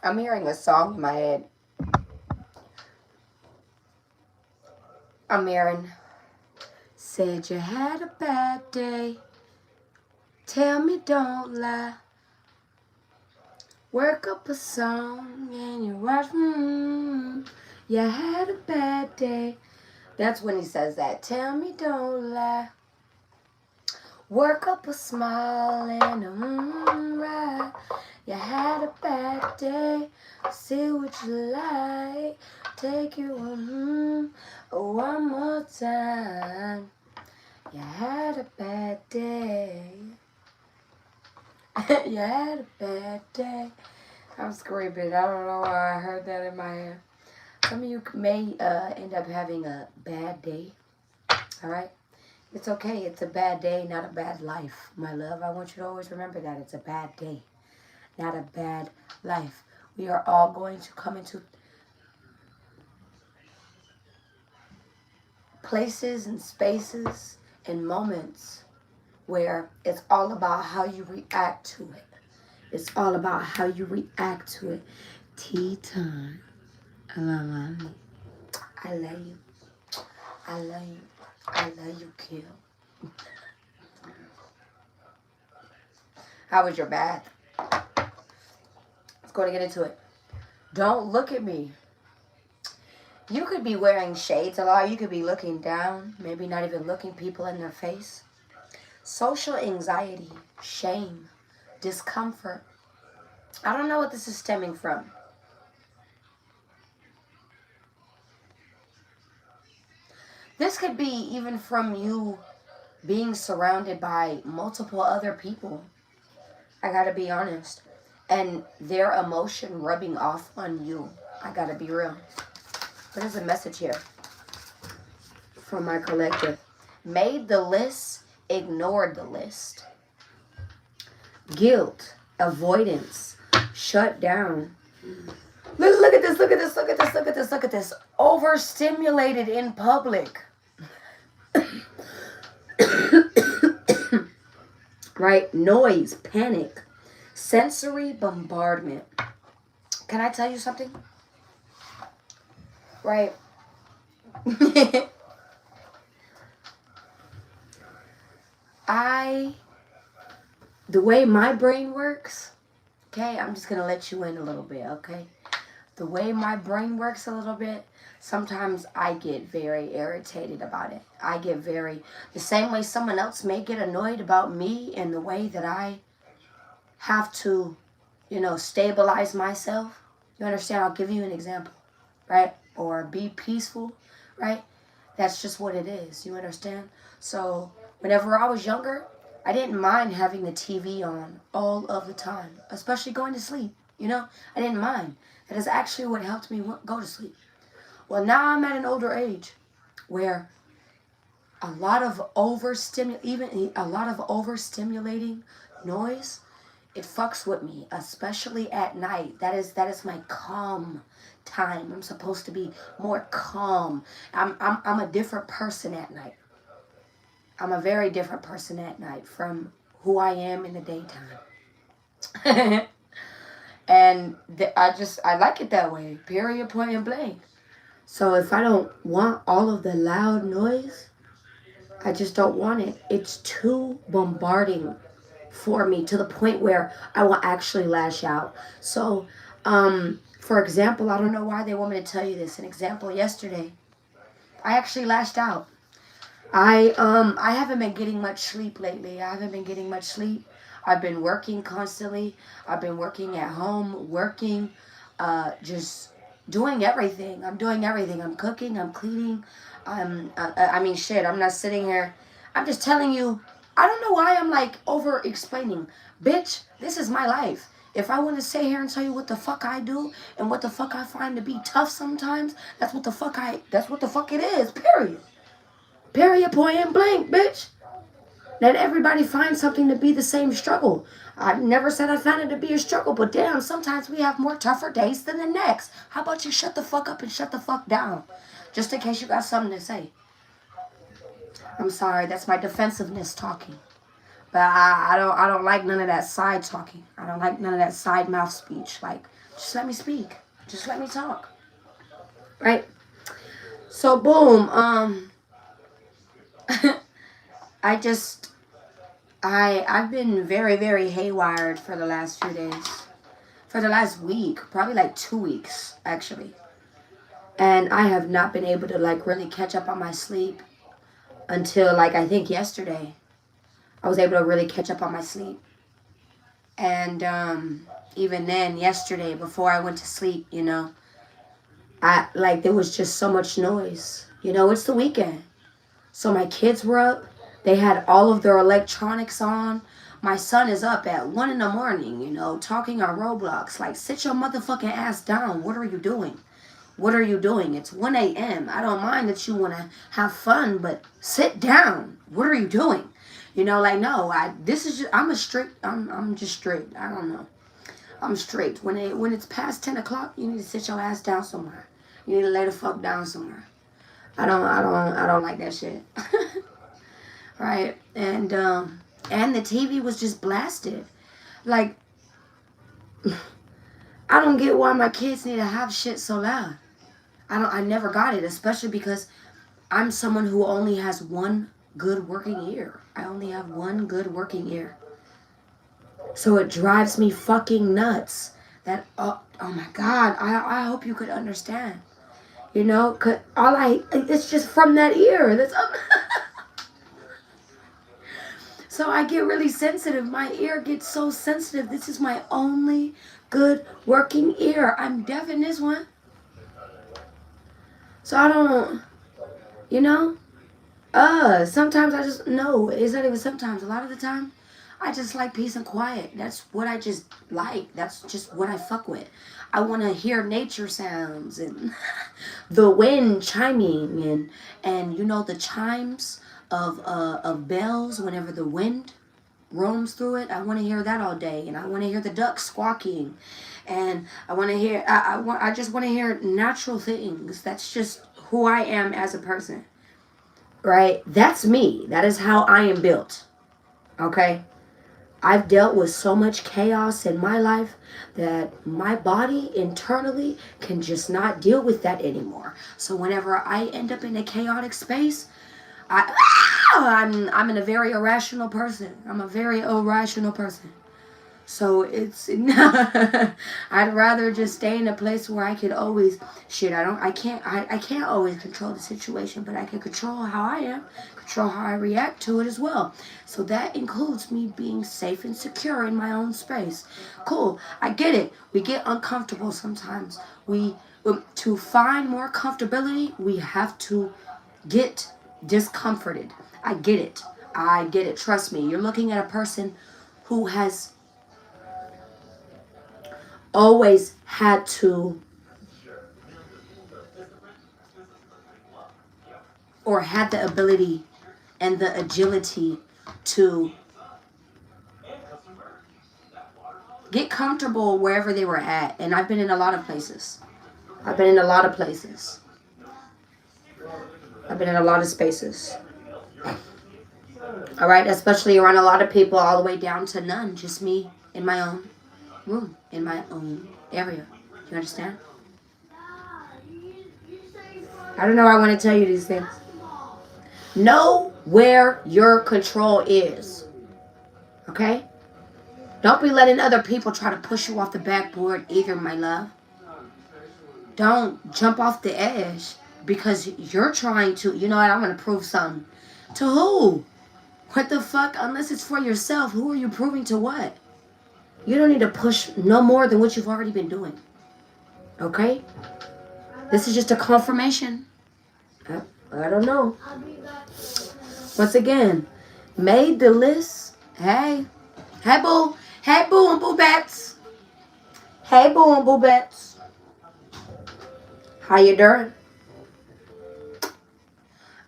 I'm hearing a song in my head. I'm hearing, said you had a bad day. Tell me don't lie. Work up a song and you watch, you had a bad day. That's when he says that. Tell me don't lie. Work up a smile and a right. You had a bad day. See what you like. Take you one more time. You had a bad day. You had a bad day. I'm screaming. I don't know why I heard that in my head. Some of you may end up having a bad day. All right? It's okay. It's a bad day, not a bad life, my love. I want you to always remember that. It's a bad day, not a bad life. We are all going to come into places and spaces and moments where it's all about how you react to it. It's all about how you react to it. Tea time. I love you. I love you. I love you. I love you, Kill. How was your bath? Let's go to get into it. Don't look at me. You could be wearing shades a lot. You could be looking down. Maybe not even looking people in their face. Social anxiety, shame, discomfort. I don't know what this is stemming from. This could be even from you being surrounded by multiple other people. I gotta be honest. And their emotion rubbing off on you. I gotta be real. What is the message here from my collective? Made the list, ignored the list. Guilt, avoidance, shut down. Look at this, look at this, look at this, look at this, look at this. Overstimulated in public. Right? Noise, panic, sensory bombardment. Can I tell you something? Right? The way my brain works, okay, I'm just going to let you in a little bit, okay? The way my brain works a little bit, sometimes I get very irritated about it. I get the same way someone else may get annoyed about me and the way that I have to, stabilize myself. You understand? I'll give you an example, right? Or be peaceful, right? That's just what it is. You understand? So whenever I was younger, I didn't mind having the TV on all of the time, especially going to sleep. I didn't mind. That is actually what helped me go to sleep. Well, now I'm at an older age where a lot of overstimulating noise, it fucks with me, especially at night. That is my calm time. I'm supposed to be more calm. I'm a different person at night. I'm a very different person at night from who I am in the daytime. And I like it that way, period, point and blank. So if I don't want all of the loud noise, I just don't want it. It's too bombarding for me to the point where I will actually lash out. So, for example, I don't know why they want me to tell you this. An example, yesterday, I actually lashed out. I haven't been getting much sleep lately. I've been working constantly. I've been working at home, just doing everything. I'm doing everything. I'm cooking, I'm cleaning. I'm not sitting here. I'm just telling you, I don't know why I'm like over explaining. Bitch, this is my life. If I want to sit here and tell you what the fuck I do and what the fuck I find to be tough sometimes, that's what the fuck it is, period. Period, point and blank, bitch. Let everybody find something to be the same struggle. I never said I found it to be a struggle, but damn, sometimes we have more tougher days than the next. How about you shut the fuck up and shut the fuck down? Just in case you got something to say. I'm sorry, that's my defensiveness talking. But I don't like none of that side talking. I don't like none of that side mouth speech. Like, Just let me speak. Just let me talk. Right? So boom, I've been very, very haywired for the last few days. For the last week, probably like 2 weeks actually. And I have not been able to like really catch up on my sleep until like I think yesterday. I was able to really catch up on my sleep. And even then, yesterday, before I went to sleep, I like there was just so much noise. It's the weekend. So my kids were up. They had all of their electronics on. My son is up at 1 in the morning, talking on Roblox. Like, sit your motherfucking ass down. What are you doing? What are you doing? It's 1 a.m. I don't mind that you want to have fun, but sit down. What are you doing? Like, no, I'm just strict. I don't know. I'm strict. When it's past 10 o'clock, you need to sit your ass down somewhere. You need to lay the fuck down somewhere. I don't like that shit. Right? And the TV was just blasted. Like, I don't get why my kids need to have shit so loud. I never got it, especially because I'm someone who only has one good working ear. I only have one good working ear. So it drives me fucking nuts that, oh my God, I hope you could understand. Cause it's just from that ear. So I get really sensitive. My ear gets so sensitive. This is my only good working ear. I'm deaf in this one. So I don't, sometimes I just, no, it's not even sometimes. A lot of the time, I just like peace and quiet. That's what I just like. That's just what I fuck with. I want to hear nature sounds and the wind chiming and the chimes of bells whenever the wind roams through it. I want to hear that all day, and I want to hear the ducks squawking, and I want to hear. I just want to hear natural things. That's just who I am as a person, right? That's me. That is how I am built. Okay. I've dealt with so much chaos in my life that my body internally can just not deal with that anymore. So whenever I end up in a chaotic space, I'm a very irrational person. I'm a very irrational person. So I'd rather just stay in a place where I could always I can't always control the situation, but I can control how I am, control how I react to it as well. So that includes me being safe and secure in my own space. Cool. I get it. We get uncomfortable sometimes. To find more comfortability, we have to get discomforted. I get it. I get it. Trust me. You're looking at a person who has always had to or had the ability and the agility to get comfortable wherever they were at. And I've been in a lot of places. I've been in a lot of places. I've been in a lot of spaces. All right, especially around a lot of people, all the way down to none, just me in my own room, in my own area. You understand? I don't know. I want to tell you these things. Know where your control is. Okay? Don't be letting other people try to push you off the backboard either, my love. Don't jump off the edge because you're trying to, I'm going to prove something. To who? What the fuck? Unless it's for yourself, who are you proving to what? You don't need to push no more than what you've already been doing. Okay? This is just a confirmation. I don't know. Once again, made the list. Hey boo. Hey boo and boo bats. Hey boo and boo bats. How you doing?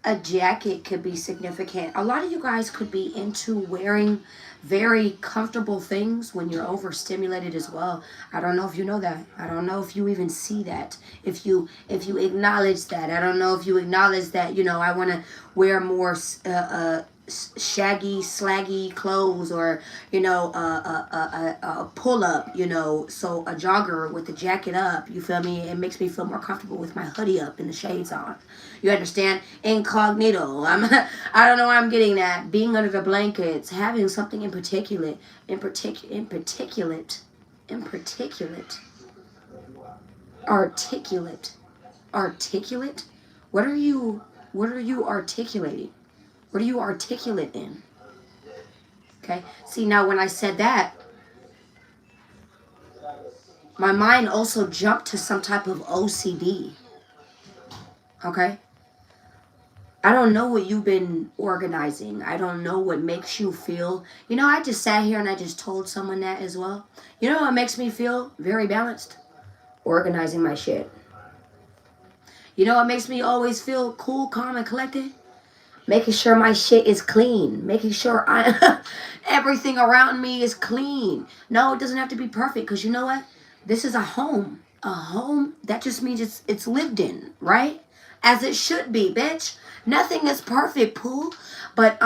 A jacket could be significant. A lot of you guys could be into wearing very comfortable things when you're overstimulated as well. I don't know if you know that. I don't know if you even see that. If you acknowledge that. I don't know if you acknowledge that, I want to wear more shaggy, slaggy clothes, or a pull up, so a jogger with the jacket up. You feel me? It makes me feel more comfortable with my hoodie up and the shades on. You understand? Incognito. I don't know why I'm getting that. Being under the blankets, having something in particular, articulate. What are you articulating? What are you articulate in? Okay. See, now when I said that, my mind also jumped to some type of OCD. Okay. I don't know what you've been organizing. I don't know what makes you feel. I just sat here and I just told someone that as well. You know what makes me feel very balanced? Organizing my shit. You know what makes me always feel cool, calm, and collected? Making sure my shit is clean. Making sure everything around me is clean. No, it doesn't have to be perfect, because you know what? This is a home. A home, that just means it's lived in, right? As it should be, bitch. Nothing is perfect, Pooh. But,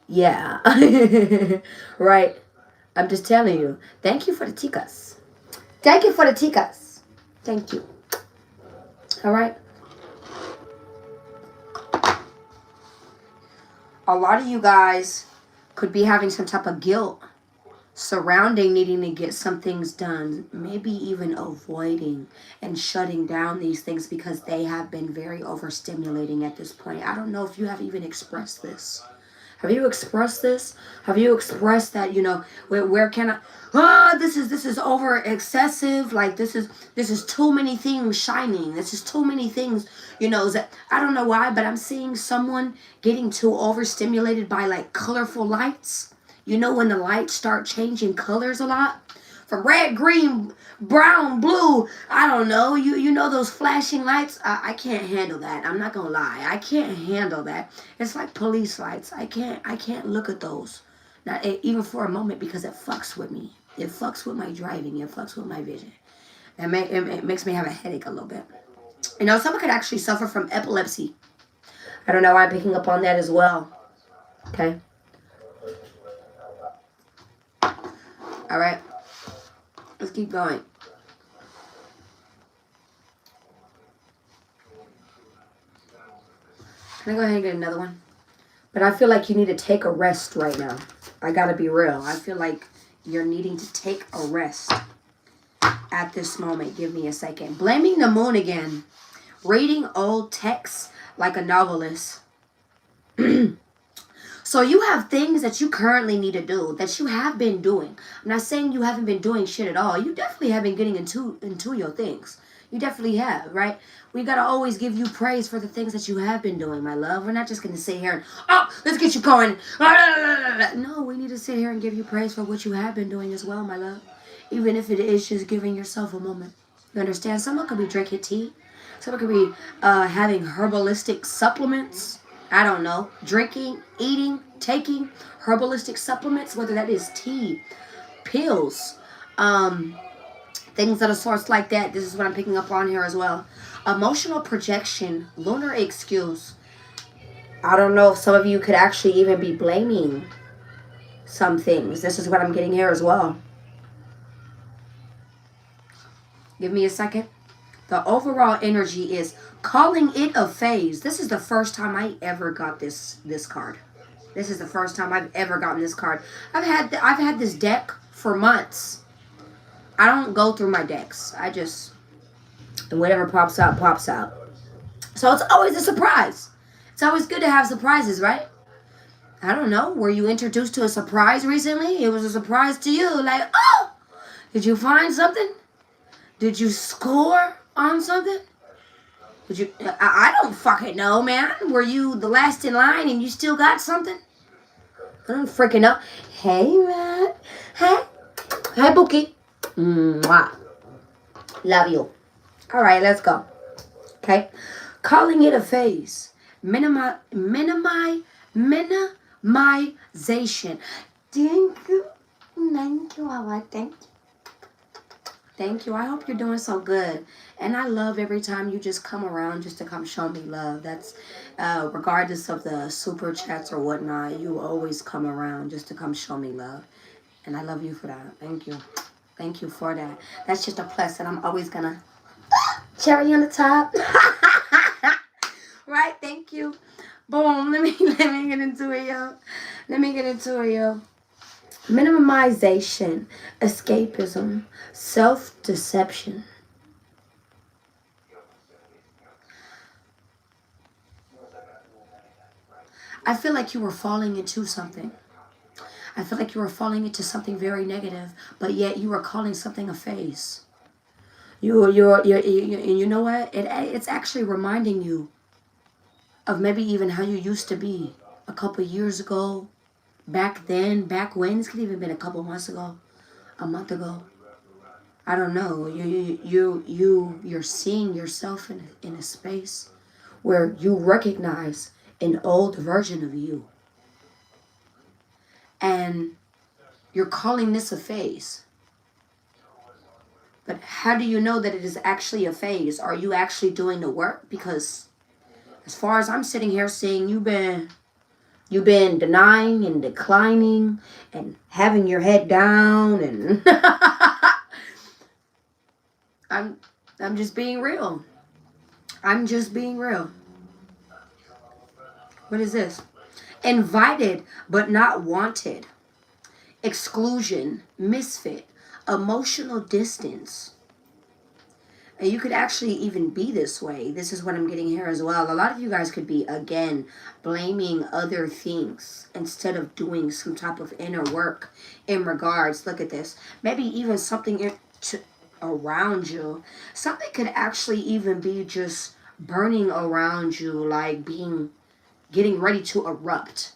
yeah. Right. I'm just telling you. Thank you for the tikas. Thank you for the tikas. Thank you. All right. A lot of you guys could be having some type of guilt surrounding needing to get some things done, maybe even avoiding and shutting down these things because they have been very overstimulating at this point. I don't know if you have even expressed this. Have you expressed this? Have you expressed that, where can I, this is over excessive, like this is too many things shining. This is too many things, that I don't know why, but I'm seeing someone getting too overstimulated by like colorful lights. When the lights start changing colors a lot, from red, green, brown, blue, I don't know, you know those flashing lights. I can't handle that. I'm not gonna lie, I can't handle that. It's like police lights. I can't look at those, not even for a moment, because it fucks with me. It fucks with my driving. It fucks with my vision. It makes me have a headache a little bit. Someone could actually suffer from epilepsy. I don't know why I'm picking up on that as well. Okay. All right. Let's keep going. Can I go ahead and get another one? But I feel like you need to take a rest right now. I gotta be real. I feel like you're needing to take a rest at this moment. Give me a second. Blaming the moon again. Reading old texts like a novelist. So you have things that you currently need to do, that you have been doing. I'm not saying you haven't been doing shit at all. You definitely have been getting into your things. You definitely have, right? We got to always give you praise for the things that you have been doing, my love. We're not just going to sit here and, let's get you going. No, we need to sit here and give you praise for what you have been doing as well, my love. Even if it is just giving yourself a moment. You understand? Someone could be drinking tea. Someone could be having herbalistic supplements. I don't know, drinking, eating, taking herbalistic supplements, whether that is tea, pills, things of the sorts like that. This is what I'm picking up on here as well. Emotional projection, lunar excuse. I don't know if some of you could actually even be blaming some things. This is what I'm getting here as well. Give me a second. The overall energy is calling it a phase. This is the first time I ever got this card. This is the first time I've ever gotten this card. I've had this deck for months. I don't go through my decks. I just, whatever pops out, pops out. So it's always a surprise. It's always good to have surprises, right? I don't know. Were you introduced to a surprise recently? It was a surprise to you. Like, oh, did you find something? Did you score on something? Did you? I don't fucking know, man. Were you the last in line and you still got something? I don't freaking know. Hey, man. Hey. Hey, Bookie. Mwah. Love you. All right, let's go. Okay. Calling it a phase. Minimization. Thank you. Thank you, Mama. Thank you. Thank you. I hope you're doing so good. And I love every time you just come around just to come show me love. That's regardless of the super chats or whatnot, you always come around just to come show me love. And I love you for that. Thank you. Thank you for that. That's just a plus that I'm always gonna cherry on the top. Right? Thank you. Boom. Let me get into it, yo. Let me get into it, yo. Minimization, escapism, self-deception. I feel like you were falling into something. I feel like you were falling into something very negative, but yet you were calling something a phase. You know what? It's actually reminding you of maybe even how you used to be a couple years ago, back then, back when. This could even been a couple months ago, a month ago. I don't know. You're seeing yourself in a space where you recognize an old version of you, and you're calling this a phase. But how do you know that it is actually a phase? Are you actually doing the work? Because as far as I'm sitting here seeing, you've been denying and declining and having your head down, and I'm I'm just being real. I'm just being real. What is this? Invited but not wanted. Exclusion, misfit, emotional distance. And you could actually even be this way. This is what I'm getting here as well. A lot of you guys could be, again, blaming other things instead of doing some type of inner work in regards. Look at this. Maybe even something around you. Something could actually even be just burning around you, like getting ready to erupt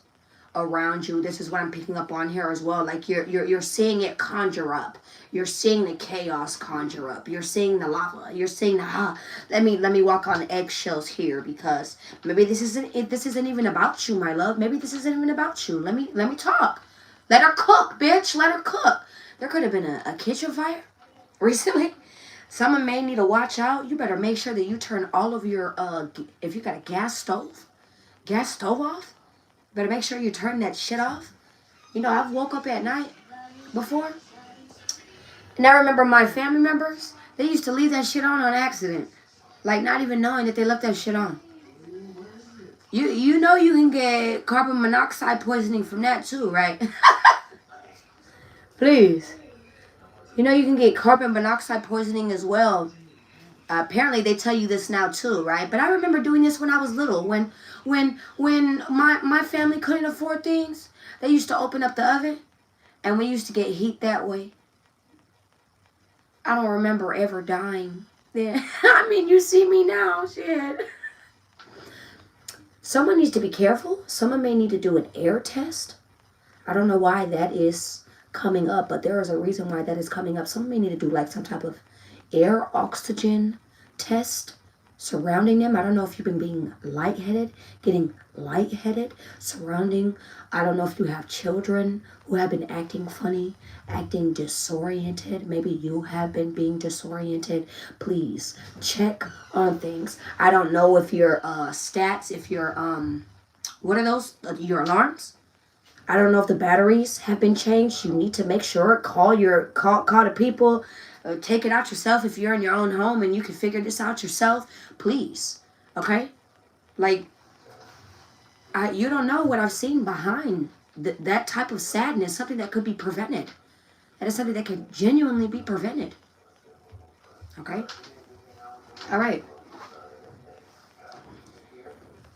around you. This is what I'm picking up on here as well. Like you're seeing it conjure up. You're seeing the chaos conjure up. You're seeing the lava. You're seeing the let me walk on eggshells here, because maybe this isn't even about you, my love. Maybe this isn't even about you. Let me talk. Let her cook, bitch. Let her cook. There could have been a kitchen fire recently. Someone may need to watch out. You better make sure that you turn all of your if you got a gas stove off. Better make sure you turn that shit off. You know, I've woke up at night before, and I remember my family members, they used to leave that shit on accident. Like, not even knowing that they left that shit on. You know you can get carbon monoxide poisoning from that too, right? Please. You know you can get carbon monoxide poisoning as well. Apparently they tell you this now too, right? But I remember doing this when I was little. When my family couldn't afford things, they used to open up the oven, and we used to get heat that way. I don't remember ever dying. Yeah. I mean, you see me now, shit. Someone needs to be careful. Someone may need to do an air test. I don't know why that is coming up, but there is a reason why that is coming up. Someone may need to do like some type of air oxygen test surrounding them. I don't know if you've been being lightheaded, getting lightheaded surrounding. I don't know if you have children who have been acting funny, acting disoriented. Maybe you have been being disoriented. Please check on things. I don't know if your stats, if your what are those? Your alarms? I don't know if the batteries have been changed. You need to make sure. Call the people. Take it out yourself if you're in your own home and you can figure this out yourself. Please, okay? Like, you don't know what I've seen behind that type of sadness. Something that could be prevented. That is something that can genuinely be prevented. Okay. All right.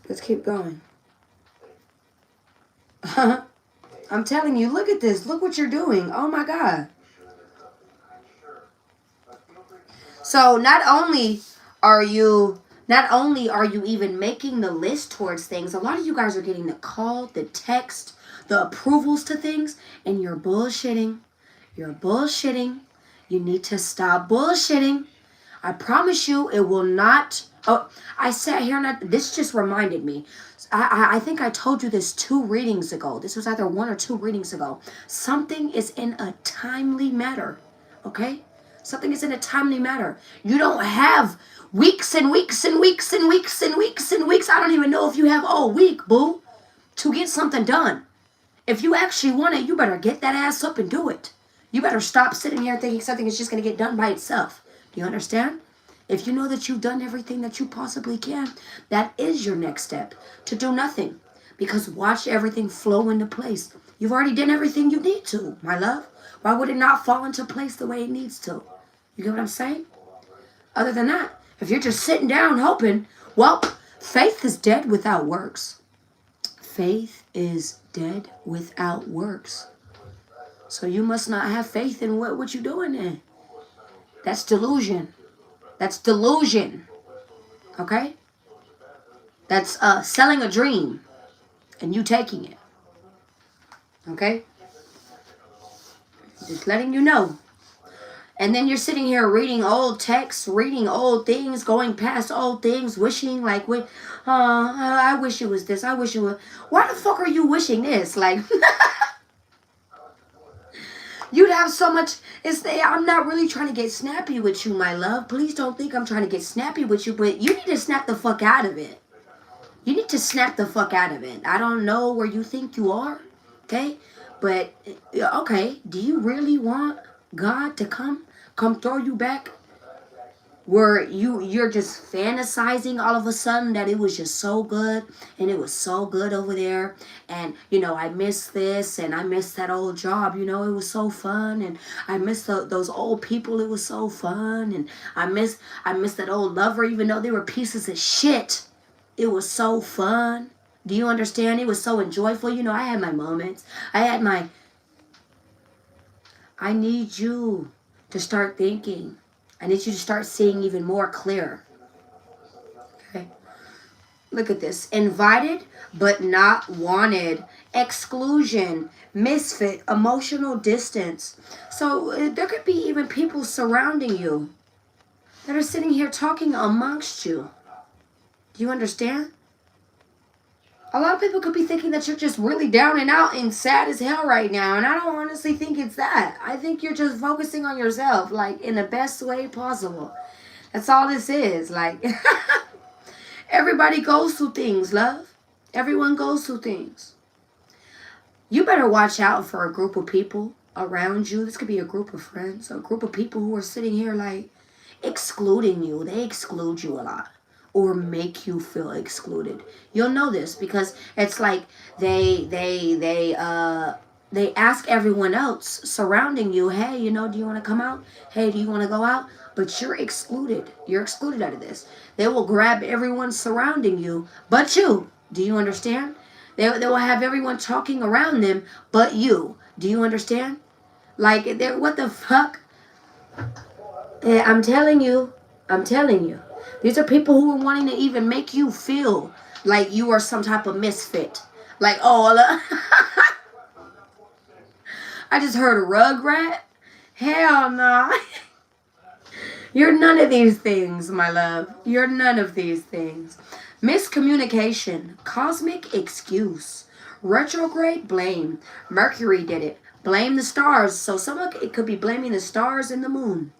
Let's keep going. I'm telling you, look at this. Look what you're doing. Oh my God. So not only are you even making the list towards things, a lot of you guys are getting the call, the text, the approvals to things, and you're bullshitting. You're bullshitting. You need to stop bullshitting. I promise you it will not. Oh, I sat here and this just reminded me. I think I told you this 2 readings ago. This was either 1 or 2 readings ago. Something is in a timely matter. Okay? Something is in a timely matter. You don't have weeks and weeks and weeks and weeks and weeks and weeks. I don't even know if you have all week, boo, to get something done. If you actually want it, you better get that ass up and do it. You better stop sitting here thinking something is just going to get done by itself. Do you understand? If you know that you've done everything that you possibly can, that is your next step. To do nothing. Because watch everything flow into place. You've already done everything you need to, my love. Why would it not fall into place the way it needs to? You get what I'm saying? Other than that, if you're just sitting down hoping, well, faith is dead without works. Faith is dead without works. So you must not have faith in what you're doing then. That's delusion. That's delusion. Okay? That's selling a dream and you taking it. Okay? Just letting you know. And then you're sitting here reading old texts, reading old things, going past old things, wishing like, I wish it was this. I wish it was. Why the fuck are you wishing this? Like, you'd have so much. I'm not really trying to get snappy with you, my love. Please don't think I'm trying to get snappy with you, but you need to snap the fuck out of it. You need to snap the fuck out of it. I don't know where you think you are, okay? But, okay, do you really want God to come throw you back where you're just fantasizing all of a sudden that it was just so good and it was so good over there, and I miss this and I miss that old job, it was so fun, and I miss those old people, it was so fun, and I miss that old lover even though they were pieces of shit, it was so fun. Do you understand? It was so enjoyable. I had my moments. I need you to start thinking. I need you to start seeing even more clear. Okay? Look at this. Invited but not wanted. Exclusion. Misfit. Emotional distance. So there could be even people surrounding you that are sitting here talking amongst you. Do you understand? A lot of people could be thinking that you're just really down and out and sad as hell right now. And I don't honestly think it's that. I think you're just focusing on yourself, like, in the best way possible. That's all this is. Like, everybody goes through things, love. Everyone goes through things. You better watch out for a group of people around you. This could be a group of friends, a group of people who are sitting here, like, excluding you. They exclude you a lot. Or make you feel excluded. You'll know this because it's like they ask everyone else surrounding you, hey, do you want to come out? Hey, do you want to go out? But you're excluded. You're excluded out of this. They will grab everyone surrounding you, but you. Do you understand? They will have everyone talking around them, but you. Do you understand? Like, what the fuck? I'm telling you. These are people who are wanting to even make you feel like you are some type of misfit. Like, oh, I just heard a rugrat. Hell no. You're none of these things, my love. You're none of these things. Miscommunication. Cosmic excuse. Retrograde blame. Mercury did it. Blame the stars. So it could be blaming the stars and the moon.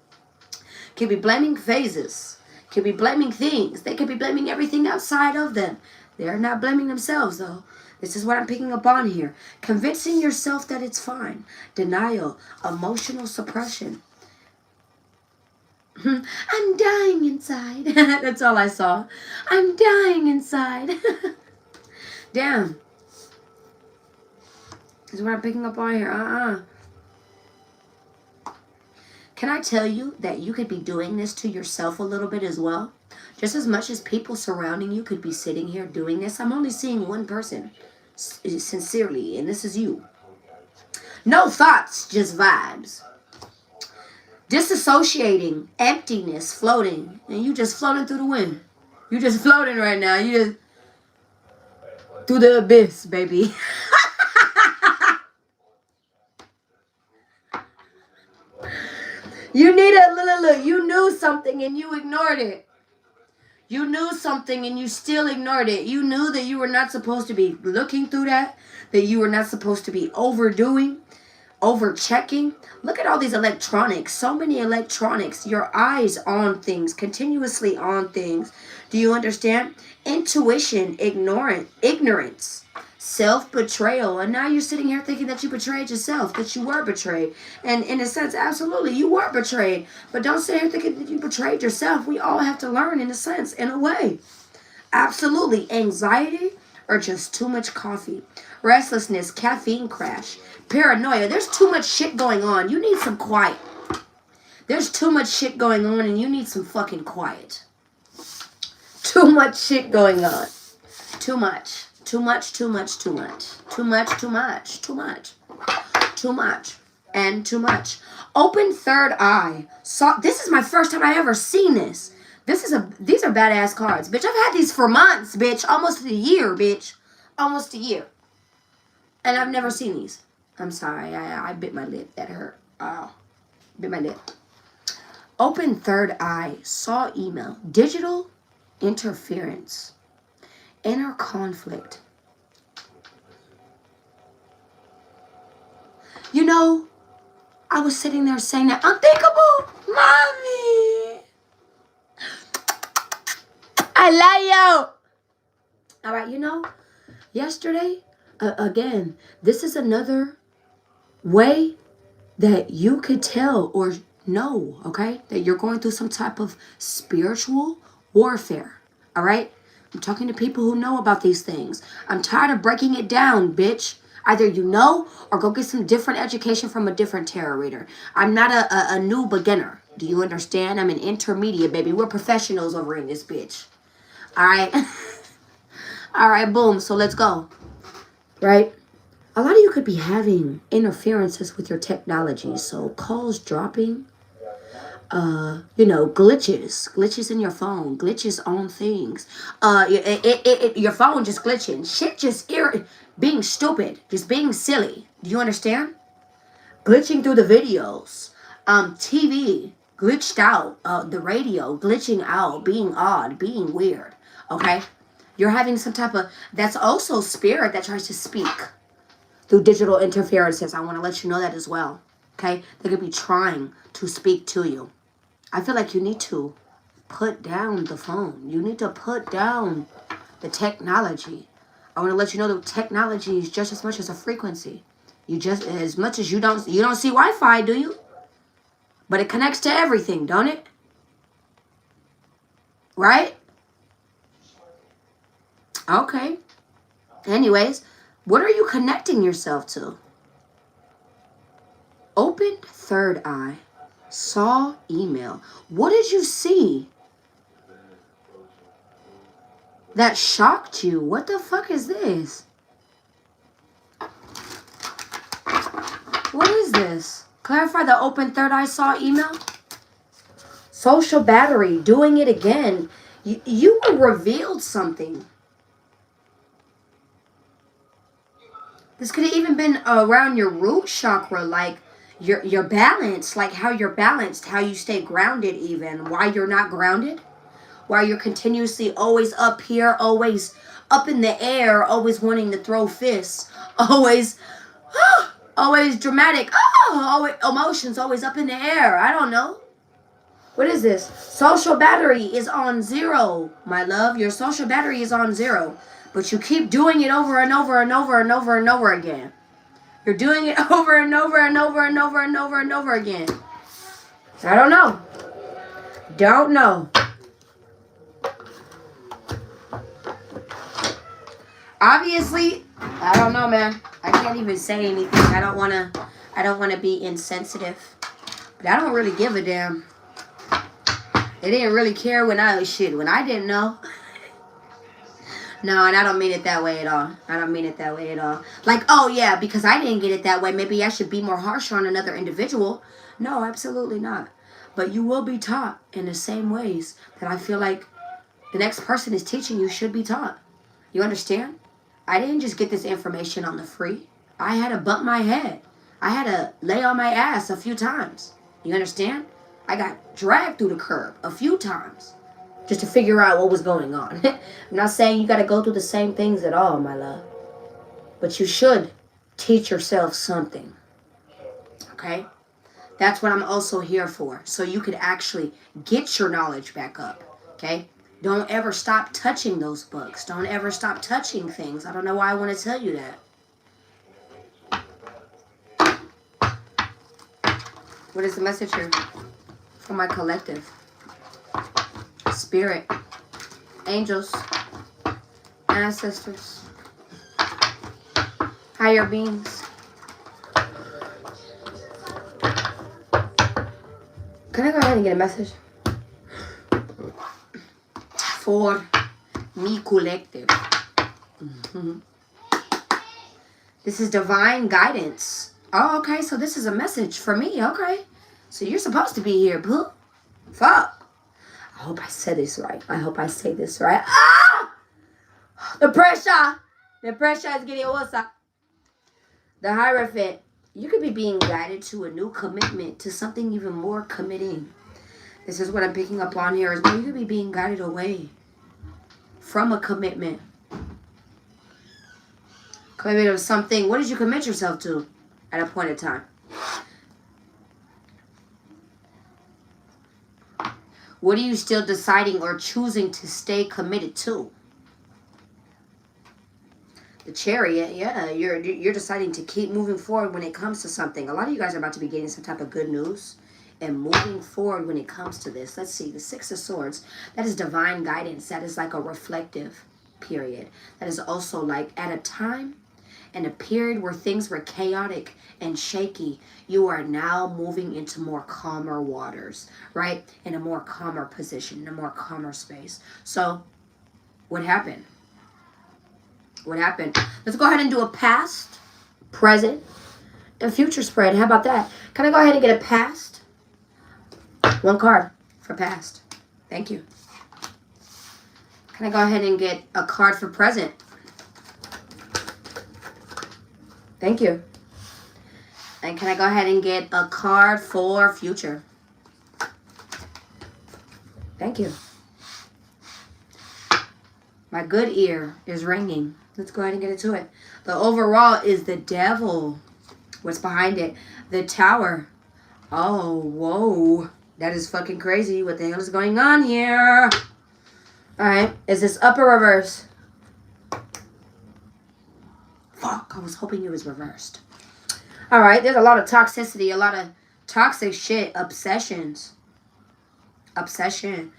Could be blaming phases. Could be blaming things. They could be blaming everything outside of them. They're not blaming themselves, though. This is what I'm picking up on here. Convincing yourself that it's fine. Denial. Emotional suppression. I'm dying inside. That's all I saw. I'm dying inside. Damn. This is what I'm picking up on here. Can I tell you that you could be doing this to yourself a little bit as well? Just as much as people surrounding you could be sitting here doing this. I'm only seeing one person sincerely, and this is you. No thoughts, just vibes. Disassociating, emptiness, floating. And you just floating through the wind. You just floating right now. You just through the abyss, baby. You need look. You knew something and you ignored it. You knew something and you still ignored it. You knew that you were not supposed to be looking through that you were not supposed to be overdoing. over checking. Look at all these electronics. So many electronics. Your eyes on things, continuously on things. Do you understand? Intuition, ignorance, self-betrayal. And now you're sitting here thinking that you betrayed yourself, that you were betrayed. And in a sense, absolutely, you were betrayed. But don't sit here thinking that you betrayed yourself. We all have to learn, in a sense, in a way. Absolutely. Anxiety or just too much coffee. Restlessness, caffeine crash. Paranoia. There's too much shit going on. You need some quiet. There's too much shit going on and you need some fucking quiet. Too much shit going on. Too much. Too much, too much, too much. Too much, too much, too much. Too much. And too much. Open third eye. This is my first time I ever seen this. These are badass cards. Bitch, I've had these for months, bitch. Almost a year, bitch. Almost a year. And I've never seen these. I'm sorry. I bit my lip. That hurt. Bit my lip. Open third eye. Saw email. Digital interference. Inner conflict. You know, I was sitting there saying that. Unthinkable. Mommy. I love you. All right, you know, yesterday, again, this is another way that you could tell or know, okay, that you're going through some type of spiritual warfare, all right? I'm talking to people who know about these things. I'm tired of breaking it down, bitch. Either you know or go get some different education from a different tarot reader. I'm not a new beginner. Do you understand? I'm an intermediate, baby. We're professionals over in this bitch. All right? All right, boom. So let's go. Right? A lot of you could be having interferences with your technology. So calls dropping, glitches in your phone, glitches on things. Your phone just glitching. Shit just being stupid, just being silly. Do you understand? Glitching through the videos. TV glitched out. The radio glitching out, being odd, being weird. Okay? You're having some type of, that's also spirit that tries to speak through digital interferences. I want to let you know that as well. Okay? They could be trying to speak to you. I feel like you need to put down the phone. You need to put down the technology. I want to let you know that technology is just as much as a frequency. You just, as much as you don't see Wi-Fi, do you? But it connects to everything, don't it? Right? Okay. Anyways, what are you connecting yourself to? Opened third eye. Saw email. What did you see that shocked you? What the fuck is this? What is this? Clarify the open third eye saw email. Social battery. Doing it again. You were revealed something. This could have even been around your root chakra, like your balance, like how you're balanced, how you stay grounded even, why you're not grounded, why you're continuously always up here, always up in the air, always wanting to throw fists, always dramatic, always emotions always up in the air. I don't know. What is this? Social battery is on 0, my love. Your social battery is on 0. But you keep doing it over and over and over and over and over again. You're doing it over and over and over and over and over and over again. I don't know. Don't know. Obviously, I don't know, man. I can't even say anything. I don't wanna be insensitive. But I don't really give a damn. They didn't really care when I didn't know. No, and I don't mean it that way at all. I don't mean it that way at all. Like, oh yeah, because I didn't get it that way, maybe I should be more harsh on another individual. No, absolutely not. But you will be taught in the same ways that I feel like the next person is teaching you should be taught. You understand? I didn't just get this information on the free. I had to bump my head. I had to lay on my ass a few times. You understand? I got dragged through the curb a few times just to figure out what was going on. I'm not saying you got to go through the same things at all, my love. But you should teach yourself something. Okay? That's what I'm also here for. So you could actually get your knowledge back up. Okay? Don't ever stop touching those books. Don't ever stop touching things. I don't know why I want to tell you that. What is the message here? For my collective. Spirit. Angels. Ancestors. Higher beings. Can I go ahead and get a message? For me collective. This is divine guidance. Oh, okay. So this is a message for me. Okay. So you're supposed to be here, boo. Fuck. I hope I said this right. I hope I say this right. Ah! The pressure. The pressure is getting worse. The Hierophant. You could be being guided to a new commitment, to something even more committing. This is what I'm picking up on here as well. You could be being guided away from a commitment. Commitment of something. What did you commit yourself to at a point in time? What are you still deciding or choosing to stay committed to? The Chariot, yeah, you're deciding to keep moving forward when it comes to something. A lot of you guys are about to be getting some type of good news and moving forward when it comes to this. Let's see, the Six of Swords. That is divine guidance. That is like a reflective period. That is also like at a time and a period where things were chaotic and shaky, you are now moving into more calmer waters, right? In a more calmer position, in a more calmer space. So, what happened? What happened? Let's go ahead and do a past, present, and future spread. How about that? Can I go ahead and get a past? One card for past. Thank you. Can I go ahead and get a card for present? Thank you. And can I go ahead and get a card for future? Thank you. My good ear is ringing. Let's go ahead and get into it. The overall is the Devil. What's behind it? The Tower. Oh, whoa. That is fucking crazy. What the hell is going on here? Alright. Is this up or reverse? Fuck. I was hoping it was reversed. Alright. There's a lot of toxicity. A lot of toxic shit. Obsessions. Obsession.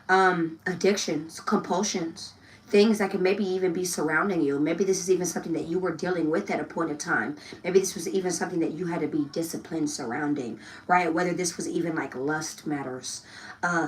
Addictions. Compulsions. Things that could maybe even be surrounding you. Maybe this is even something that you were dealing with at a point of time. Maybe this was even something that you had to be disciplined surrounding, right? Whether this was even like lust matters,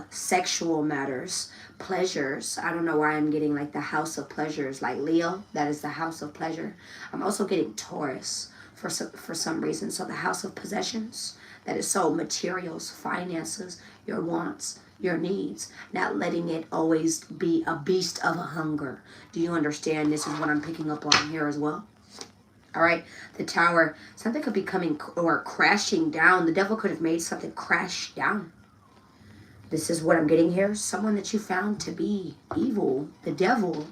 sexual matters, pleasures. I don't know why I'm getting like the house of pleasures, like Leo. That is the house of pleasure. I'm also getting Taurus for some reason. So the house of possessions. That is so materials, finances, your wants, your needs, not letting it always be a beast of a hunger. Do you understand? This is what I'm picking up on here as well. All right, the Tower. Something could be coming or crashing down. The Devil could have made something crash down. This is what I'm getting here. Someone that you found to be evil. The Devil,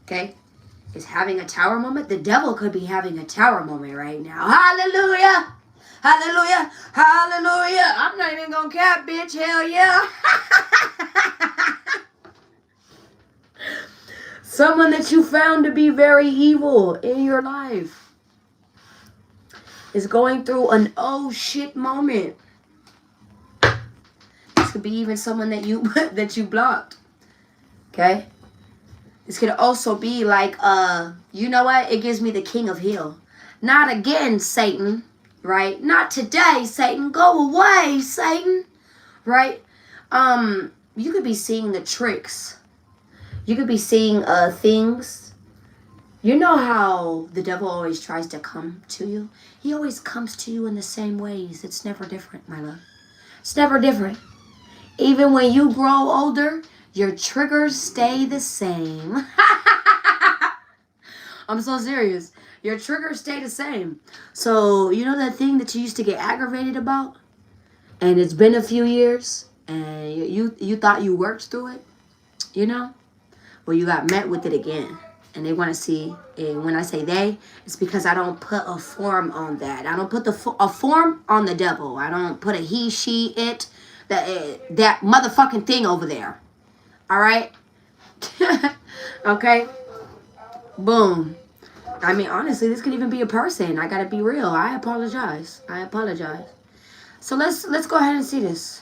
okay, is having a tower moment. The Devil could be having a tower moment right now. Hallelujah. Hallelujah. Hallelujah. I'm not even gonna cap, bitch. Hell yeah. Someone that you found to be very evil in your life is going through an oh shit moment. This could be even someone that you that you blocked. Okay? This could also be like, you know what? It gives me the King of Hell. Not again, Satan. Right? Not today, Satan. Go away, Satan. Right? You could be seeing the tricks. You could be seeing things. You know how the devil always tries to come to you? He always comes to you in the same ways. It's never different, my love. It's never different. Even when you grow older, your triggers stay the same. I'm so serious. Your triggers stay the same. So, you know that thing that you used to get aggravated about? And it's been a few years, and you thought you worked through it? You know? Well, you got met with it again. And they want to see, and when I say they, it's because I don't put a form on that. I don't put a form on the devil. I don't put a he, she, it, that motherfucking thing over there. All right? Okay? Boom. I mean, honestly, this could even be a person. I gotta be real. I apologize. So let's go ahead and see this.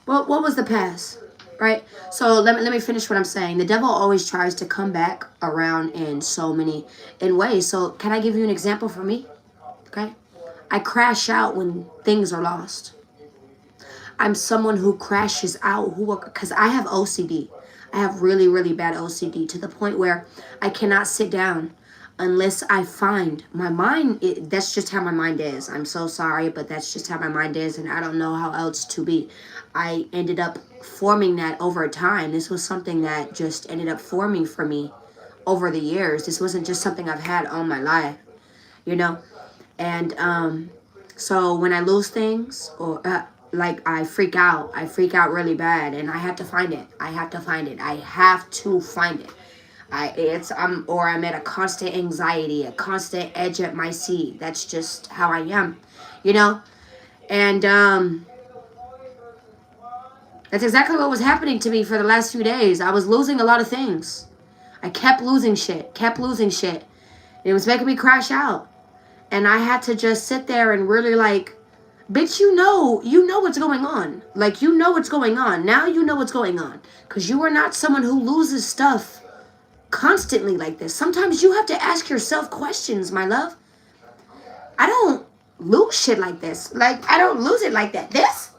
What was the past? Right? So let me finish what I'm saying. The devil always tries to come back around in so many ways. So can I give you an example for me? Okay? I crash out when things are lost. I'm someone who crashes out, because I have OCD. I have really, really bad OCD to the point where I cannot sit down unless I find my mind. That's just how my mind is. I'm so sorry, but that's just how my mind is, and I don't know how else to be. I ended up forming that over time. This was something that just ended up forming for me over the years. This wasn't just something I've had all my life, you know? And so when I lose things, or like I freak out really bad, and I have to find it. I have to find it. I'm at a constant anxiety, a constant edge at my seat. That's just how I am, you know? And that's exactly what was happening to me for the last few days. I was losing a lot of things. I kept losing shit. And it was making me crash out. And I had to just sit there and really like, bitch, you know what's going on. Like, you know what's going on. Now you know what's going on. Because you are not someone who loses stuff constantly like this. Sometimes you have to ask yourself questions, my love. I don't lose shit like this. Like, I don't lose it like that. This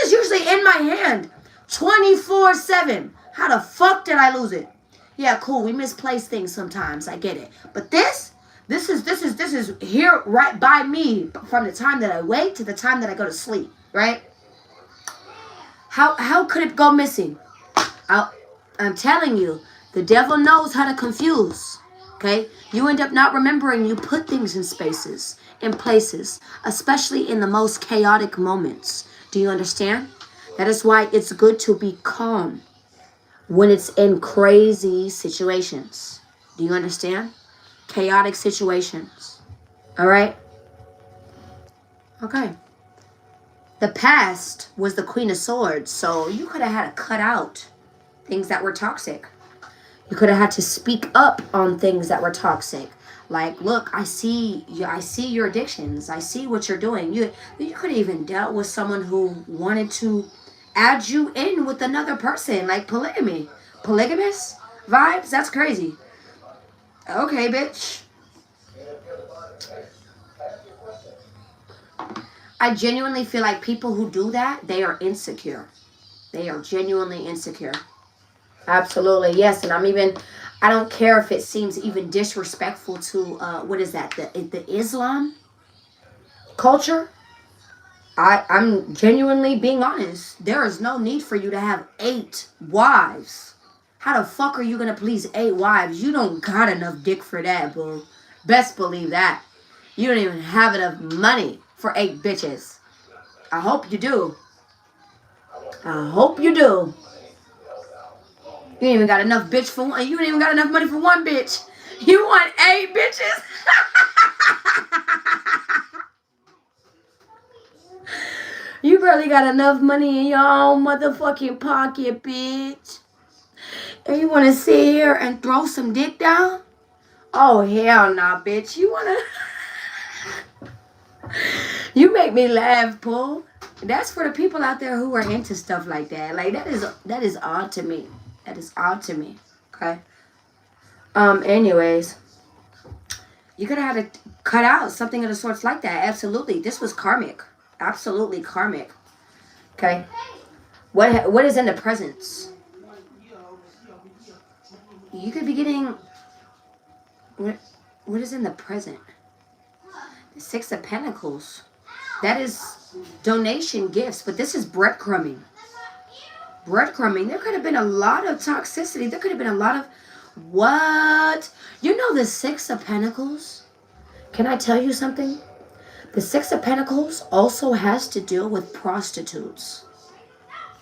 is usually in my hand 24/7. How the fuck did I lose it? Yeah, cool. We misplace things sometimes. I get it. But this is here right by me from the time that I wake to the time that I go to sleep, right? How could it go missing? I'm telling you, the devil knows how to confuse. Okay? You end up not remembering. You put things in spaces, in places, especially in the most chaotic moments. Do you understand? That is why it's good to be calm when it's in crazy situations. Do you understand? Chaotic situations. All right? Okay. The past was the Queen of Swords, so you could have had to cut out things that were toxic. You could have had to speak up on things that were toxic. Like, look, I see your addictions. I see what you're doing. You could have even dealt with someone who wanted to add you in with another person, like polygamy. Polygamous vibes? That's crazy. Okay, bitch. I genuinely feel like people who do that, they are insecure. They are genuinely insecure. Absolutely, yes. And I don't care if it seems even disrespectful to, what is that, the Islam culture. I'm genuinely being honest. There is no need for you to have 8 wives. How the fuck are you going to please 8 wives? You don't got enough dick for that, boo. Best believe that. You don't even have enough money for 8 bitches. I hope you do. I hope you do. You ain't even got enough bitch for one. You ain't even got enough money for one bitch. You want 8 bitches? You barely got enough money in your own motherfucking pocket, bitch. And you want to sit here and throw some dick down? Oh, hell nah, bitch. You want to... You make me laugh, Paul. That's for the people out there who are into stuff like that. Like, that is odd to me. That is odd to me. Okay? Anyways. You could have had to cut out something of the sorts like that. Absolutely. This was karmic. Absolutely karmic. Okay? What is in the presence? You could be getting... What is in the present? The 6 of Pentacles. That is donation gifts, but this is breadcrumbing. Breadcrumbing. There could have been a lot of toxicity. There could have been a lot of... What? You know the 6 of Pentacles? Can I tell you something? The 6 of Pentacles also has to deal with prostitutes.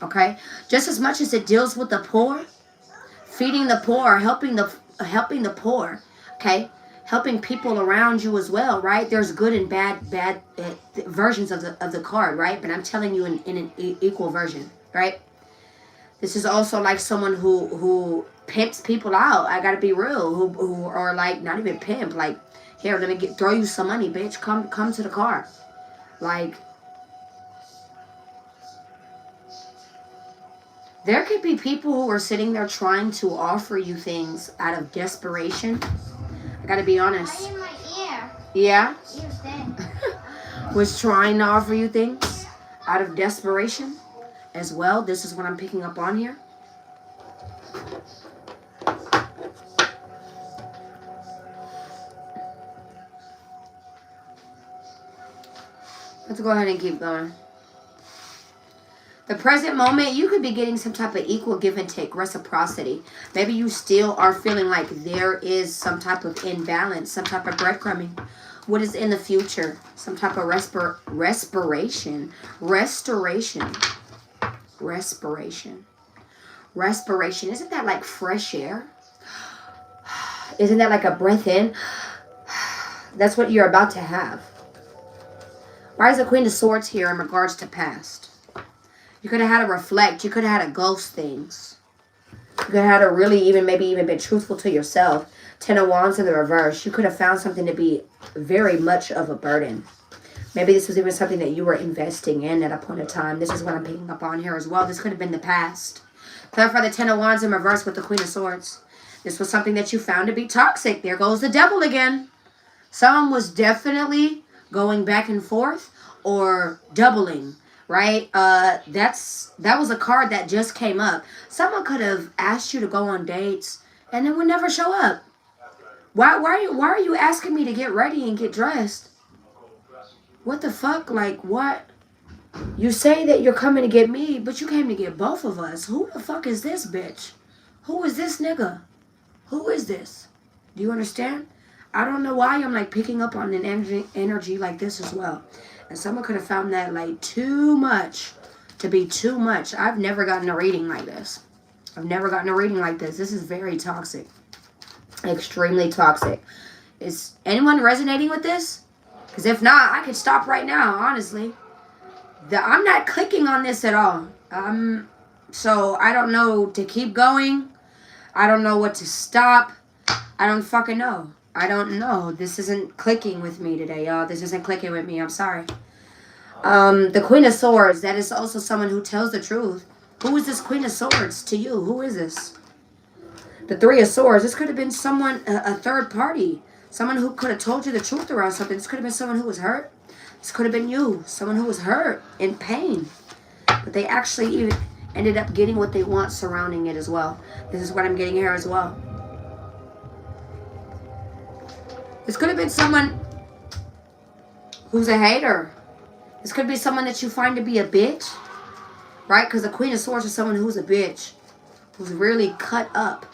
Okay? Just as much as it deals with the poor, feeding the poor, helping the helping the poor, okay? Helping people around you as well, right? There's good and bad versions of the card, right? But I'm telling you in an equal version, right? This is also like someone who pimps people out. I gotta be real. Who are like not even pimp. Like, here, let me throw you some money, bitch. Come to the car. Like, there could be people who are sitting there trying to offer you things out of desperation. I gotta be honest. In my ear. Yeah? Ear's dead. Was trying to offer you things out of desperation as well. This is what I'm picking up on here. Let's go ahead and keep going. The present moment, you could be getting some type of equal give and take, reciprocity. Maybe you still are feeling like there is some type of imbalance, some type of breadcrumbing. What is in the future? Some type of respiration. Restoration. Isn't that like fresh air? Isn't that like a breath in? That's what you're about to have. Why is the Queen of Swords here in regards to past? You could have had to reflect. You could have had to ghost things. You could have had to really maybe even been truthful to yourself. 10 of Wands in the reverse. You could have found something to be very much of a burden. Maybe this was even something that you were investing in at a point of time. This is what I'm picking up on here as well. This could have been the past. Clarify the 10 of Wands in reverse with the Queen of Swords. This was something that you found to be toxic. There goes the devil again. Someone was definitely going back and forth or doubling, right? That was a card that just came up. Someone could have asked you to go on dates and then would never show up. Why are you asking me to get ready and get dressed? What the fuck? Like, what? You say that you're coming to get me, but you came to get both of us. Who the fuck is this bitch? Who is this nigga? Who is this? Do you understand? I don't know why I'm like picking up on an energy like this as well. And someone could have found that like too much to be too much. I've never gotten a reading like this. This is very toxic. Extremely toxic. Is anyone resonating with this? Because if not, I could stop right now, honestly. I'm not clicking on this at all. So I don't know to keep going. I don't know what to stop. I don't fucking know. I don't know. This isn't clicking with me today, y'all. This isn't clicking with me. I'm sorry. The Queen of Swords. That is also someone who tells the truth. Who is this Queen of Swords to you? Who is this? The Three of Swords. This could have been someone, a third party. Someone who could have told you the truth around something. This could have been someone who was hurt. This could have been you. Someone who was hurt, in pain. But they actually even ended up getting what they want surrounding it as well. This is what I'm getting here as well. This could have been someone who's a hater. This could be someone that you find to be a bitch. Right? Because the Queen of Swords is someone who's a bitch. Who's really cut up.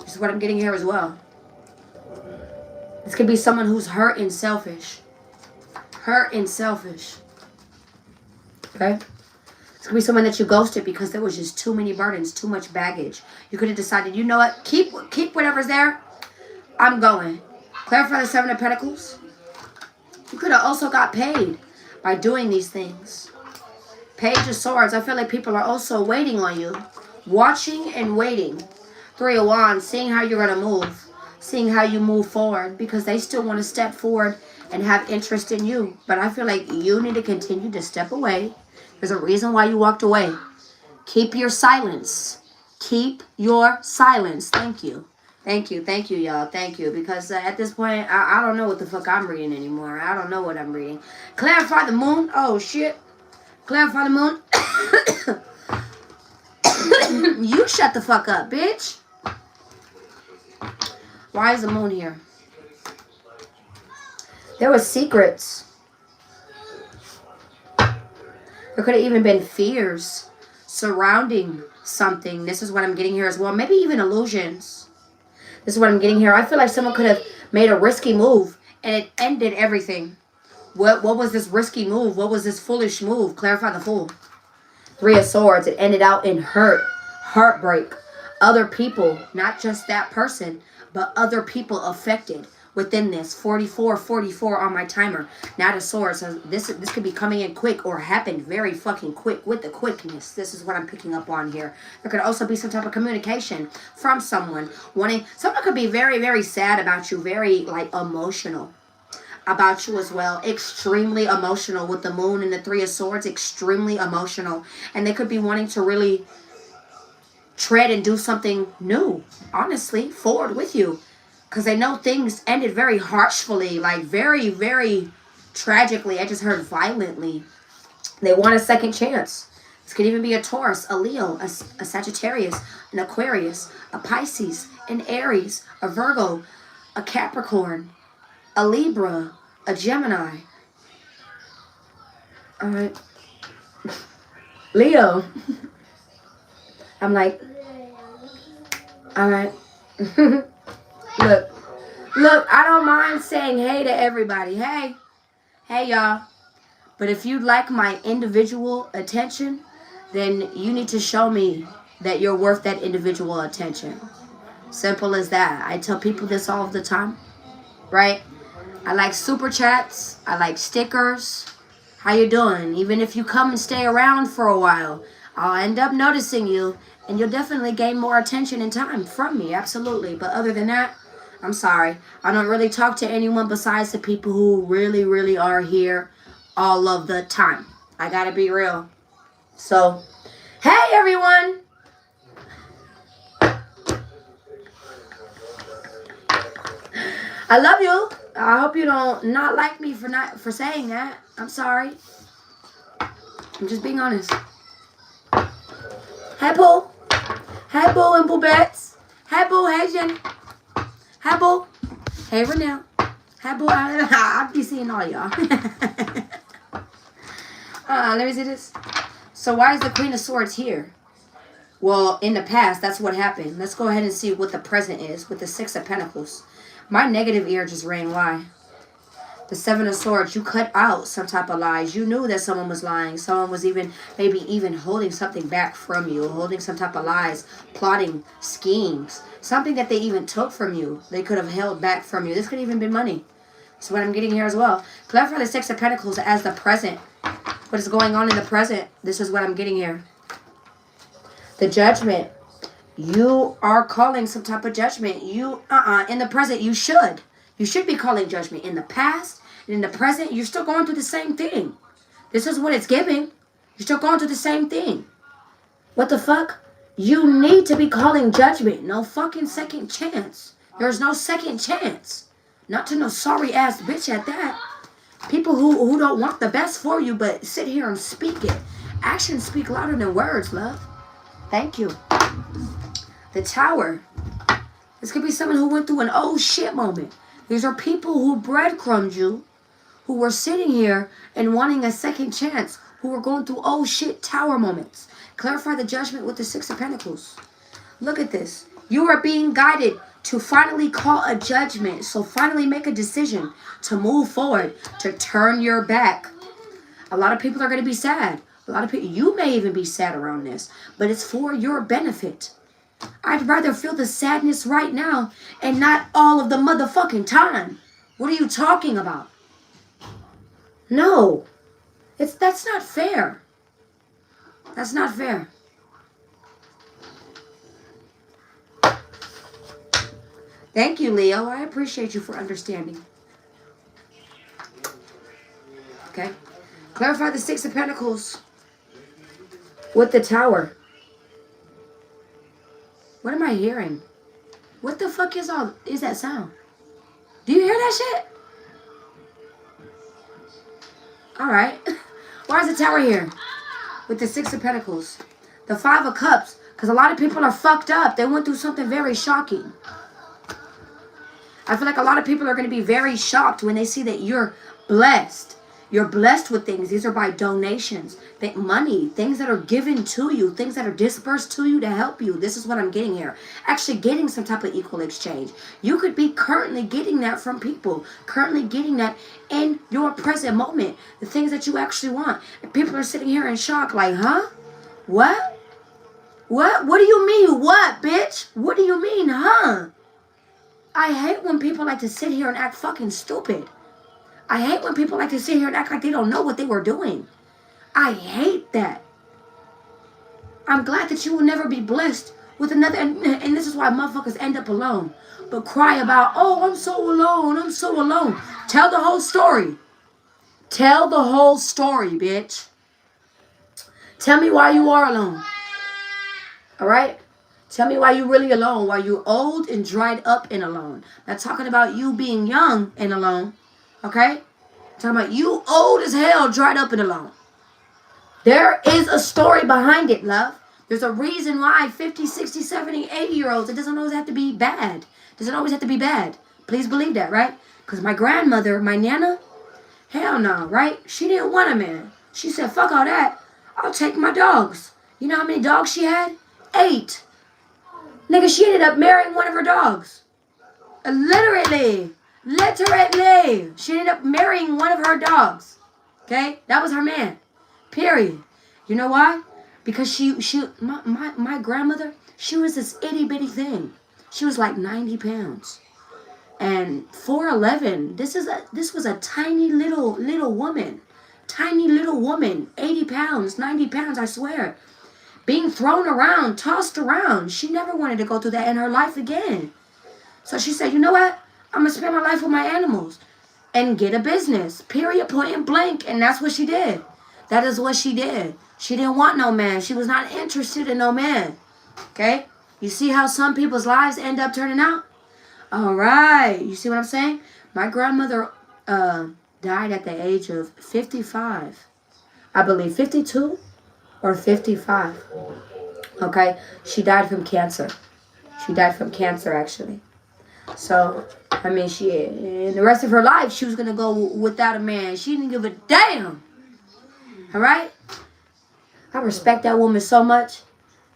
This is what I'm getting here as well. This could be someone who's hurt and selfish. Hurt and selfish. Okay? This could be someone that you ghosted because there was just too many burdens, too much baggage. You could have decided, you know what? Keep whatever's there. I'm going. Clarify the Seven of Pentacles. You could have also got paid by doing these things. Page of Swords. I feel like people are also waiting on you. Watching and waiting. Three of Wands. Seeing how you're going to move. Seeing how you move forward. Because they still want to step forward and have interest in you. But I feel like you need to continue to step away. There's a reason why you walked away. Keep your silence. Keep your silence. Thank you. Thank you, y'all. Thank you. Because at this point, I don't know what the fuck I'm reading anymore. I don't know what I'm reading. Clarify the moon. Oh, shit. Clarify the moon. You shut the fuck up, bitch. Why is the moon here? There were secrets. There could have even been fears surrounding something. This is what I'm getting here as well. Maybe even illusions. This is what I'm getting here. I feel like someone could have made a risky move and it ended everything. What was this risky move? What was this foolish move? Clarify the Fool. Three of Swords. It ended out in hurt, heartbreak. Other people, not just that person, but other people affected within this. 44 on my timer. Knight of Swords. So this could be coming in quick or happened very fucking quick with the quickness. This is what I'm picking up on here. There could also be some type of communication from someone wanting. Someone could be very, very sad about you, very like emotional about you as well. Extremely emotional with the Moon and the Three of Swords. Extremely emotional, and they could be wanting to really tread and do something new, honestly, forward with you. Because they know things ended very harshly, like very, very tragically. I just heard violently. They want a second chance. This could even be a Taurus, a Leo, a Sagittarius, an Aquarius, a Pisces, an Aries, a Virgo, a Capricorn, a Libra, a Gemini. All right. Leo. I'm like, all right. Look, I don't mind saying hey to everybody. Hey, y'all. But if you'd like my individual attention, then you need to show me that you're worth that individual attention. Simple as that. I tell people this all the time, right? I like super chats. I like stickers. How you doing? Even if you come and stay around for a while, I'll end up noticing you, and you'll definitely gain more attention and time from me, absolutely. But other than that, I'm sorry. I don't really talk to anyone besides the people who really, really are here all of the time. I gotta be real. So, hey everyone! I love you. I hope you don't not like me for saying that. I'm sorry. I'm just being honest. Hey Boo. Hey Boo and Boobettes. Hey Boo. Hey Jenny. Hey Boo. Hey Renelle. Hey Boo. I'll be seeing all y'all. Let me see this. So why is the Queen of Swords here? Well, in the past, that's what happened. Let's go ahead and see what the present is with the Six of Pentacles. My negative ear just rang. Why? The Seven of Swords. You cut out some type of lies. You knew that someone was lying. Someone was maybe even holding something back from you. Holding some type of lies. Plotting schemes. Something that they even took from you. They could have held back from you. This could even be money. That's what I'm getting here as well. Clarify the Six of Pentacles as the present. What is going on in the present? This is what I'm getting here. The Judgment. You are calling some type of judgment. In the present, you should. You should be calling judgment. In the past, and in the present, you're still going through the same thing. This is what it's giving. You're still going through the same thing. What the fuck? You need to be calling judgment. No fucking second chance. There's no second chance. Not to no sorry ass bitch at that. People who don't want the best for you, but sit here and speak it. Actions speak louder than words, love. Thank you. The Tower. This could be someone who went through an oh shit moment. These are people who breadcrumbed you, who were sitting here and wanting a second chance, who were going through oh shit tower moments. Clarify the Judgment with the Six of Pentacles. Look at this. You are being guided to finally call a judgment. So finally make a decision to move forward, to turn your back. A lot of people are going to be sad. A lot of people, you may even be sad around this, but it's for your benefit. I'd rather feel the sadness right now and not all of the motherfucking time. What are you talking about? No. That's not fair. That's not fair. Thank you, Leo. I appreciate you for understanding. Okay. Clarify the Six of Pentacles with the Tower. What am I hearing? What the fuck is that sound? Do you hear that shit? Alright. Why is the Tower here? With the Six of Pentacles. The Five of Cups. Because a lot of people are fucked up. They went through something very shocking. I feel like a lot of people are going to be very shocked when they see that you're blessed. You're blessed with things. These are by donations, money, things that are given to you, things that are dispersed to you to help you. This is what I'm getting here. Actually getting some type of equal exchange. You could be currently getting that from people. Currently getting that in your present moment. The things that you actually want. And people are sitting here in shock like, huh? What? What? What do you mean, what, bitch? What do you mean, huh? I hate when people like to sit here and act fucking stupid. I hate when people like to sit here and act like they don't know what they were doing. I hate that. I'm glad that you will never be blessed with another, and this is why motherfuckers end up alone. But cry about, oh, I'm so alone, I'm so alone. Tell the whole story. Tell the whole story, bitch. Tell me why you are alone. All right? Tell me why you really alone, why you old and dried up and alone. Not talking about you being young and alone. Okay? Talking about you old as hell, dried up and alone. There is a story behind it, love. There's a reason why 50, 60, 70, 80-year-olds, it doesn't always have to be bad. It doesn't always have to be bad. Please believe that, right? Because my grandmother, my Nana, hell no, right? She didn't want a man. She said, fuck all that. I'll take my dogs. You know how many dogs she had? 8. Nigga, she ended up marrying one of her dogs. Literally. She ended up marrying one of her dogs. Okay? That was her man. Period. You know why? Because my grandmother, she was this itty bitty thing. She was like 90 pounds. And 4'11", this was a tiny little woman. Tiny little woman, 80 pounds, 90 pounds, I swear. Being thrown around, tossed around. She never wanted to go through that in her life again. So she said, you know what? I'm going to spend my life with my animals and get a business. Period, point and blank. And that's what she did. That is what she did. She didn't want no man. She was not interested in no man. Okay? You see how some people's lives end up turning out? All right. You see what I'm saying? My grandmother died at the age of 55. I believe 52 or 55. Okay? She died from cancer. She died from cancer, actually. So, I mean, in the rest of her life, she was going to go without a man. She didn't give a damn. All right? I respect that woman so much.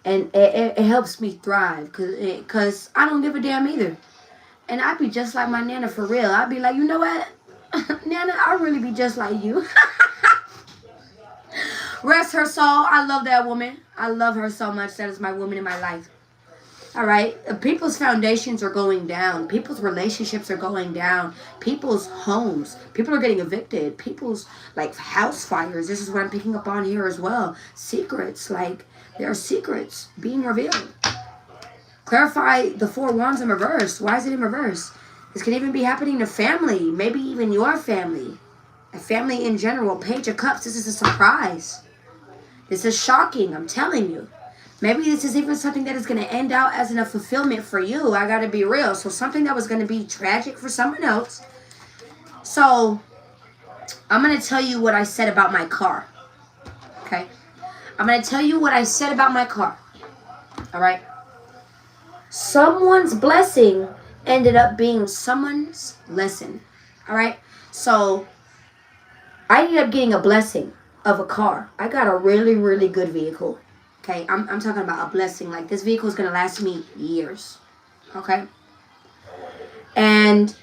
And it helps me thrive. Because I don't give a damn either. And I'd be just like my Nana for real. I'd be like, you know what? Nana, I'll really be just like you. Rest her soul. I love that woman. I love her so much. That is my woman in my life. All right. People's foundations are going down. People's relationships are going down. People's homes. People are getting evicted. People's like house fires. This is what I'm picking up on here as well. Secrets. Like there are secrets being revealed. Clarify the 4 wands in reverse. Why is it in reverse? This could even be happening to family. Maybe even your family. A family in general. Page of Cups. This is a surprise. This is shocking. I'm telling you. Maybe this is even something that is going to end out as a fulfillment for you. I got to be real. So something that was going to be tragic for someone else. So I'm going to tell you what I said about my car. Okay? I'm going to tell you what I said about my car. All right? Someone's blessing ended up being someone's lesson. All right? So I ended up getting a blessing of a car. I got a really, really good vehicle. Okay, I'm talking about a blessing. Like, this vehicle is going to last me years. Okay? And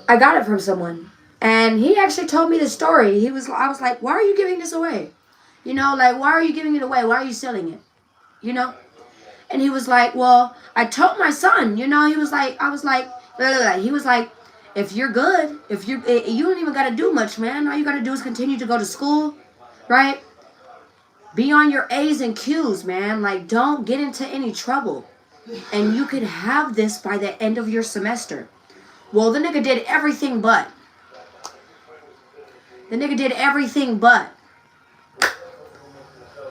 I got it from someone. And he actually told me the story. I was like, why are you giving this away? You know, like, why are you giving it away? Why are you selling it? You know? And he was like, well, I told my son, you know, he was like, I was like, blah, blah, blah. He was like, if you're good, you don't even got to do much, man. All you got to do is continue to go to school, right? Be on your A's and Q's, man. Like, don't get into any trouble. And you could have this by the end of your semester. Well, the nigga did everything but.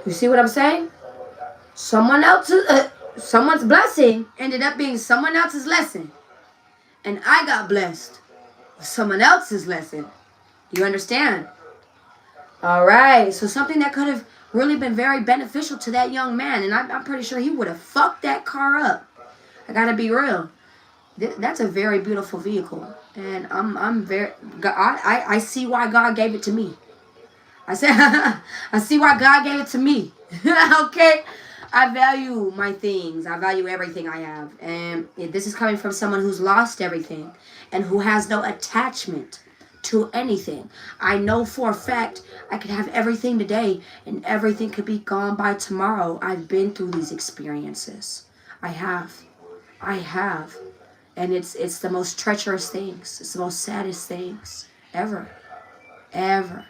You see what I'm saying? Someone's blessing ended up being someone else's lesson. And I got blessed with someone else's lesson. You understand? All right. So something that could have really been very beneficial to that young man. And I'm pretty sure he would have fucked that car up. I gotta be real. That's a very beautiful vehicle. And I see why God gave it to me. I said, I see why God gave it to me. Okay? I value my things. I value everything I have. And this is coming from someone who's lost everything and who has no attachment to anything. I know for a fact I could have everything today and everything could be gone by tomorrow. I've been through these experiences. I have. And it's the most treacherous things. It's the most saddest things ever. Ever.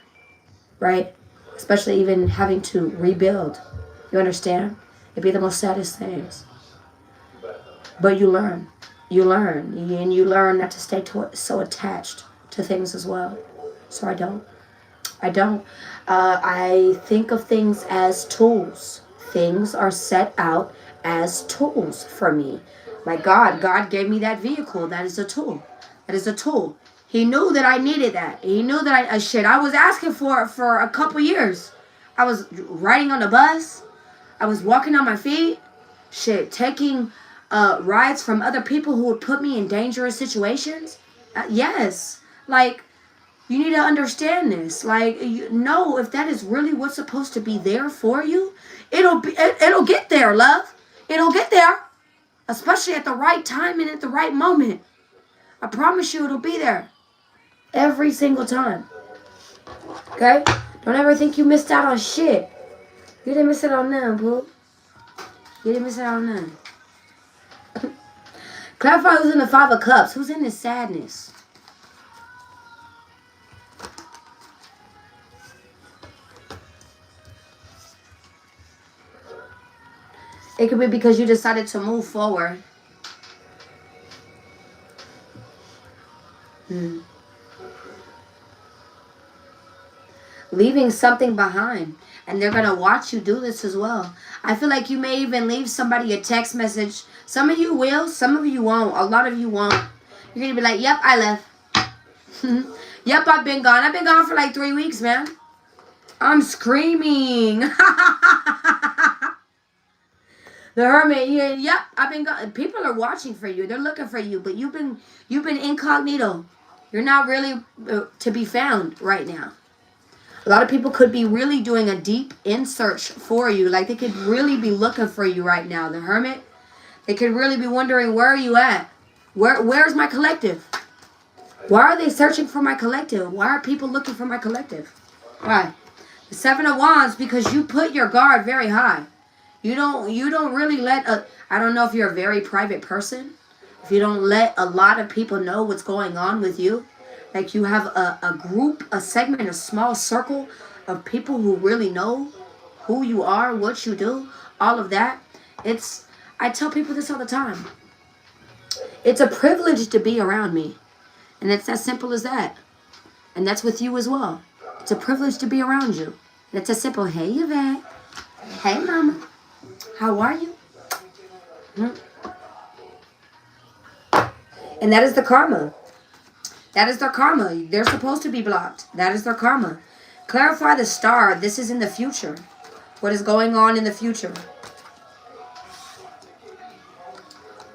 Right? Especially even having to rebuild. You understand? It'd be the most saddest things. But you learn. You learn. And you learn not to stay so attached to things as well. So I don't. I think of things as tools. Things are set out as tools for me. Like God gave me that vehicle. That is a tool. That is a tool. He knew that I needed that. He knew that I was asking for it for a couple years. I was riding on the bus. I was walking on my feet. Taking rides from other people who would put me in dangerous situations. Yes. Like, you need to understand this. Like, know if that is really what's supposed to be there for you, it'll get there, love. It'll get there. Especially at the right time and at the right moment. I promise you it'll be there. Every single time. Okay? Don't ever think you missed out on shit. You didn't miss out on none, boo. You didn't miss out on none. Clarify who's in the Five of Cups. Who's in this sadness? It could be because you decided to move forward. Leaving something behind. And they're going to watch you do this as well. I feel like you may even leave somebody a text message. Some of you will. Some of you won't. A lot of you won't. You're going to be like, yep, I left. Yep, I've been gone. I've been gone for like 3 weeks, man. I'm screaming. The Hermit, yep, I've been gone. People are watching for you. They're looking for you, but you've been incognito. You're not really to be found right now. A lot of people could be really doing a deep in search for you. Like, they could really be looking for you right now. The Hermit, they could really be wondering, where are you at? Where's my collective? Why are they searching for my collective? Why are people looking for my collective? Why? The Seven of Wands, because you put your guard very high. You don't really let I don't know if you're a very private person. If you don't let a lot of people know what's going on with you. Like, you have a group, a segment, a small circle of people who really know who you are, what you do, all of that. I tell people this all the time. It's a privilege to be around me. And it's as simple as that. And that's with you as well. It's a privilege to be around you. And it's as simple, hey, Yvette. Hey, Mama. How are you? And that is the karma. That is their karma. They're supposed to be blocked. That is their karma. Clarify the star. This is in the future. What is going on in the future?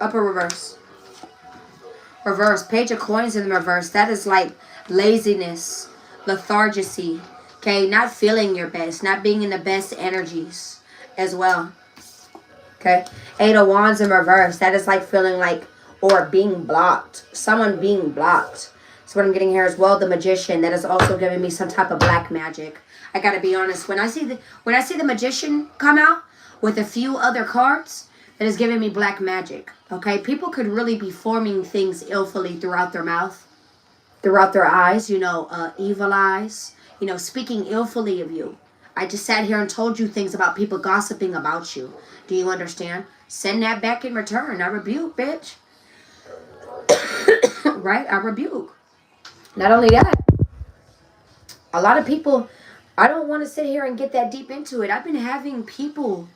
Upper reverse. Reverse. Page of Coins in the reverse. That is like laziness, lethargy. Okay, not feeling your best, not being in the best energies as well. Okay, Eight of Wands in reverse. That is like feeling like, or being blocked. Someone being blocked. So what I'm getting here as well, the Magician. That is also giving me some type of black magic. I gotta be honest. When I see the Magician come out with a few other cards, that is giving me black magic. Okay, people could really be forming things illfully throughout their mouth, throughout their eyes. Evil eyes. Speaking illfully of you. I just sat here and told you things about people gossiping about you. Do you understand? Send that back in return. I rebuke, bitch. Right? I rebuke. Not only that, a lot of people, I don't want to sit here and get that deep into it. I've been having people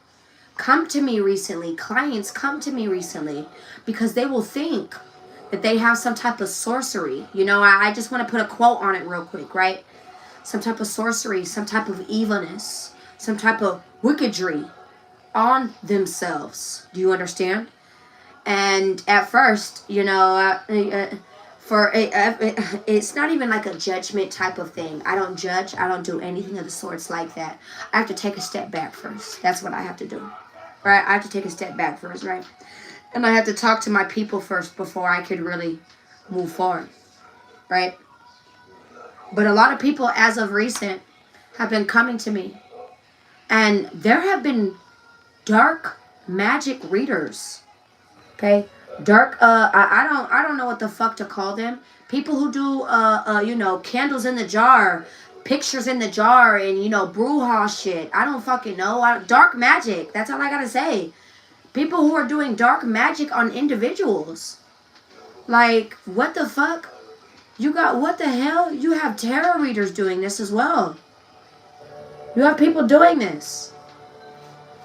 come to me recently, clients come to me recently, because they will think that they have some type of sorcery. I just want to put a quote on it real quick, right? Some type of sorcery, some type of evilness, some type of wickedry on themselves. Do you understand? And at first, it's not even like a judgment type of thing. I don't judge. I don't do anything of the sorts like that. I have to take a step back first. That's what I have to do. Right? I have to take a step back first, right? And I have to talk to my people first before I could really move forward. Right? But a lot of people, as of recent, have been coming to me. And there have been dark magic readers. Okay? Dark, I don't know what the fuck to call them. People who do, you know, candles in the jar, pictures in the jar, and, you know, brouhaha shit. I don't fucking know. Dark magic. That's all I gotta say. People who are doing dark magic on individuals. Like, what the fuck? You got, what the hell? You have tarot readers doing this as well. You have people doing this.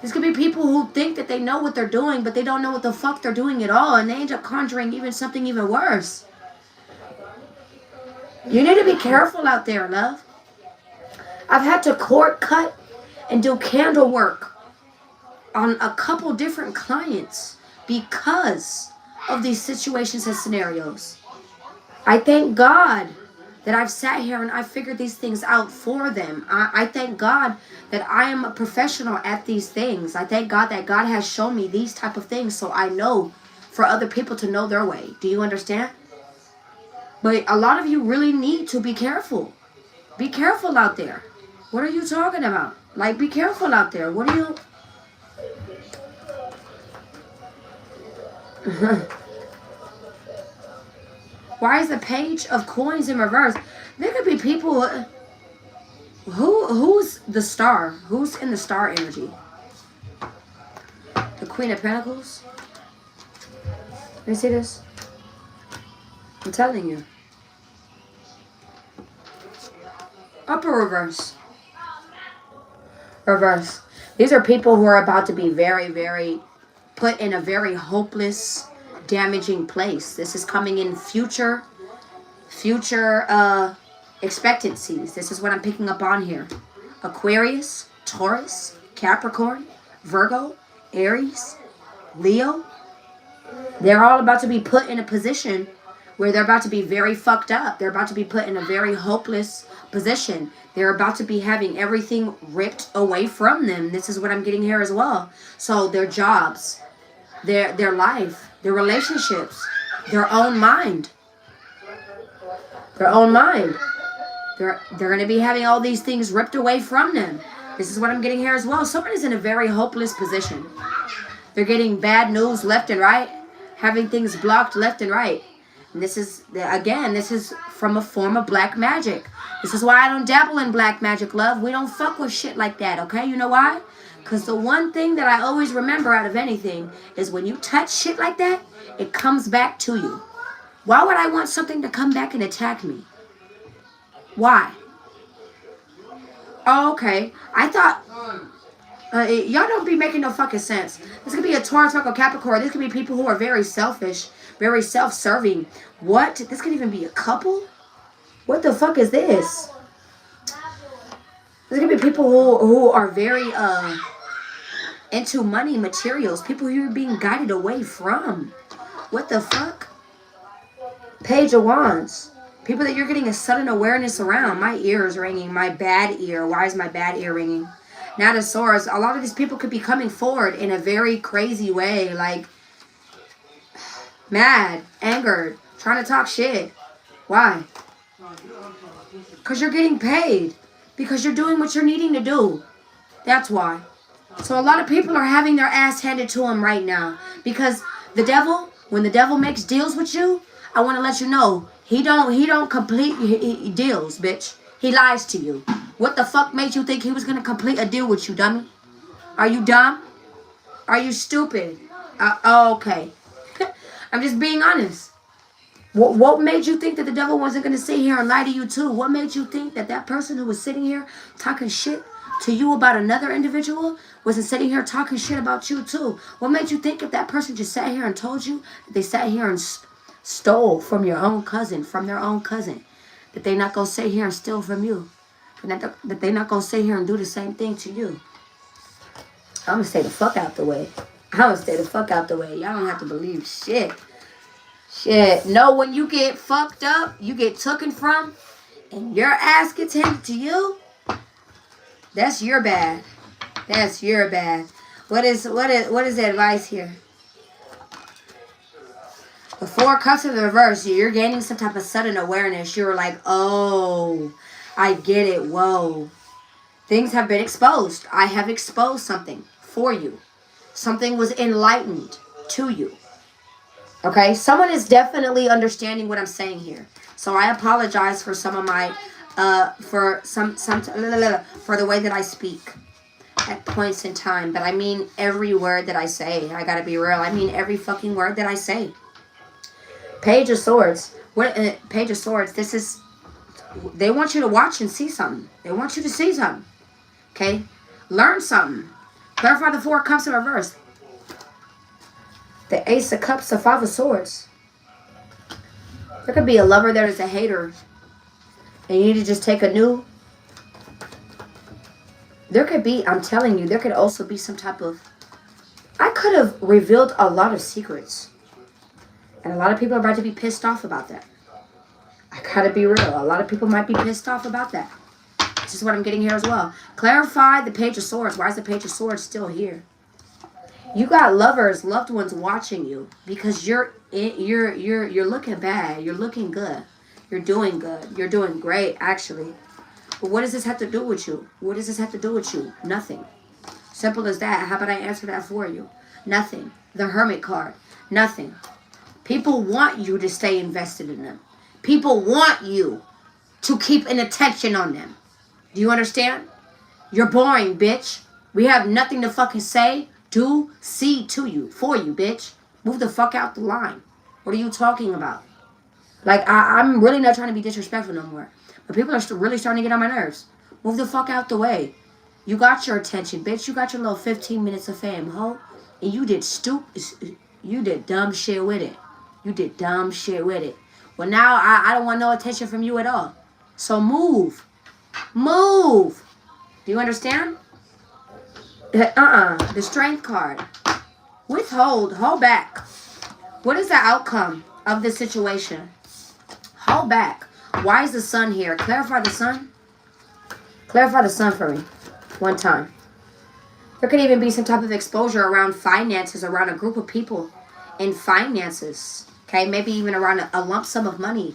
This could be people who think that they know what they're doing, but they don't know what the fuck they're doing at all, and they end up conjuring even something even worse. You need to be careful out there, love. I've had to cord cut and do candle work on a couple different clients because of these situations and scenarios. I thank God that I've sat here and I figured these things out for them. I thank God that I am a professional at these things. I thank God that God has shown me these type of things so I know for other people to know their way. Do you understand? But a lot of you really need to be careful. Be careful out there. What are you talking about? Like, be careful out there. What are you... Why is the page of coins in reverse? There could be people... Who's the star? Who's in the star energy? The Queen of Pentacles? Let me see this. I'm telling you. Upper reverse. Reverse. These are people who are about to be very, very put in a very hopeless, damaging place. This is coming in future expectancies. This is what I'm picking up on here. Aquarius, Taurus, Capricorn, Virgo, Aries, Leo. They're all about to be put in a position where they're about to be very fucked up. They're about to be put in a very hopeless position. They're about to be having everything ripped away from them. This is what I'm getting here as well. So their jobs, their life, their relationships, their own mind. Their own mind. They're going to be having all these things ripped away from them. This is what I'm getting here as well. Somebody's in a very hopeless position. They're getting bad news left and right. Having things blocked left and right. And this is, again, this is from a form of black magic. This is why I don't dabble in black magic, love. We don't fuck with shit like that, okay? You know why? Because the one thing that I always remember out of anything is when you touch shit like that, it comes back to you. Why would I want something to come back and attack me? Why? Oh, okay. I thought... y'all don't be making no fucking sense. This could be a Taurus, Virgo, Capricorn. This could be people who are very selfish, very self-serving. What? This could even be a couple? What the fuck is this? This could be people who are very into money, materials. People who you're being guided away from. What the fuck? Page of Wands. People that you're getting a sudden awareness around. My ear is ringing. My bad ear. Why is my bad ear ringing? Now the Swords. A lot of these people could be coming forward in a very crazy way. Like, mad, angered, trying to talk shit. Why? Because you're getting paid. Because you're doing what you're needing to do. That's why. So a lot of people are having their ass handed to them right now. Because the devil, when the devil makes deals with you, I want to let you know, he don't complete deals, bitch. He lies to you. What the fuck made you think he was going to complete a deal with you, dummy? Are you dumb? Are you stupid? Okay. I'm just being honest. What made you think that the devil wasn't going to sit here and lie to you too? What made you think that that person who was sitting here talking shit to you about another individual wasn't sitting here talking shit about you too? What made you think if that person just sat here and told you that they sat here and stole from your own cousin, from their own cousin, that they not going to sit here and steal from you? That they not going to sit here and do the same thing to you? I'm going to stay the fuck out the way. I'm going to stay the fuck out the way. Y'all don't have to believe shit. Shit. No, when you get fucked up, you get taken from, and your ass gets handed to you, that's your bad. That's your bad. What is the advice here? The Four Cups in the reverse. You're gaining some type of sudden awareness. You're like, oh, I get it. Whoa. Things have been exposed. I have exposed something for you. Something was enlightened to you. Okay? Someone is definitely understanding what I'm saying here. So I apologize for some of my, for for the way that I speak at points in time. But I mean every word that I say. I gotta be real. I mean every fucking word that I say. Page of Swords. What? Page of Swords. This is. They want you to watch and see something. They want you to see something. Okay? Learn something. Clarify the Four Cups in reverse. The Ace of Cups, the Five of Swords. There could be a lover that is a hater. And you need to just take a new. There could be, I'm telling you, there could also be some type of. I could have revealed a lot of secrets. And a lot of people are about to be pissed off about that. I gotta be real. A lot of people might be pissed off about that. This is what I'm getting here as well. Clarify the Page of Swords. Why is the Page of Swords still here? You got lovers, loved ones watching you because you're looking bad. You're looking good. You're doing good. You're doing great, actually. But what does this have to do with you? What does this have to do with you? Nothing. Simple as that. How about I answer that for you? Nothing. The Hermit card. Nothing. People want you to stay invested in them. People want you to keep an attention on them. Do you understand? You're boring, bitch. We have nothing to fucking say, do, see to you, for you, bitch. Move the fuck out the line. What are you talking about? Like, I'm really not trying to be disrespectful no more. But people are really starting to get on my nerves. Move the fuck out the way. You got your attention, bitch. You got your little 15 minutes of fame, ho. And you did dumb shit with it. You did dumb shit with it. Well, now I don't want no attention from you at all. So move. Move. Do you understand? The Strength card. Withhold. Hold back. What is the outcome of this situation? Hold back. Why is the Sun here? Clarify the Sun. Clarify the Sun for me. One time. There could even be some type of exposure around finances, around a group of people in finances. Okay, maybe even around a lump sum of money.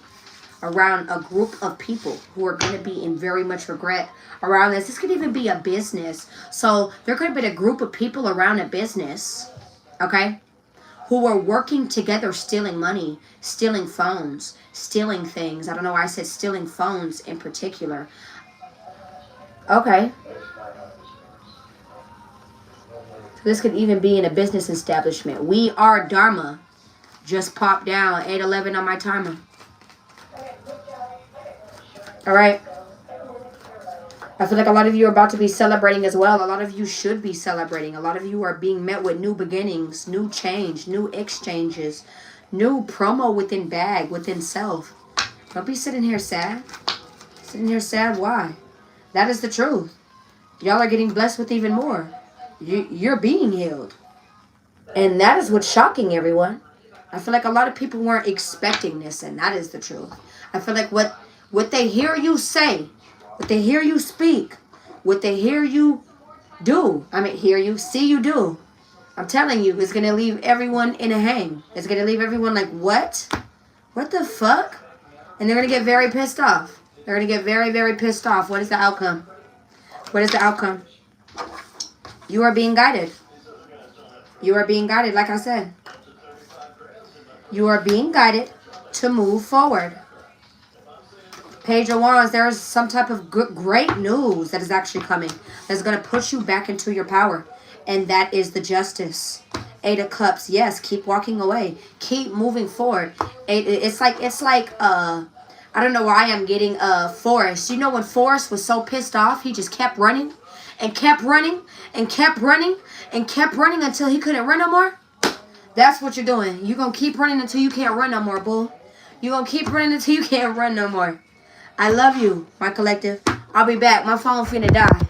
Around a group of people who are going to be in very much regret around this. This could even be a business. So there could have been a group of people around a business, okay, who were working together, stealing money, stealing phones, stealing things. I don't know why I said stealing phones in particular. Okay. So this could even be in a business establishment. We are Dharma. Just popped down 8:11 on my timer. All right. I feel like a lot of you are about to be celebrating as well. A lot of you should be celebrating. A lot of you are being met with new beginnings, new change, new exchanges, new promo within bag, within self. Don't be sitting here sad. Sitting here sad, why? That is the truth. Y'all are getting blessed with even more. You're being healed. And that is what's shocking everyone. I feel like a lot of people weren't expecting this, and that is the truth. I feel like what they hear you say, what they hear you speak, what they hear you do, hear you, see you do, I'm telling you, it's going to leave everyone in a hang. It's going to leave everyone like, what? What the fuck? And they're going to get very pissed off. They're going to get very, very pissed off. What is the outcome? What is the outcome? You are being guided. You are being guided, like I said. You are being guided to move forward. Page of Wands, there is some type of great news that is actually coming. That's going to push you back into your power. And that is the Justice. 8 of Cups. Yes, keep walking away. Keep moving forward. It's like I don't know why I'm getting Forrest. You know when Forrest was so pissed off, he just kept running and kept running and kept running and kept running until he couldn't run no more? That's what you're doing. You're going to keep running until you can't run no more, bull. You're going to keep running until you can't run no more. I love you, my collective. I'll be back. My phone finna die.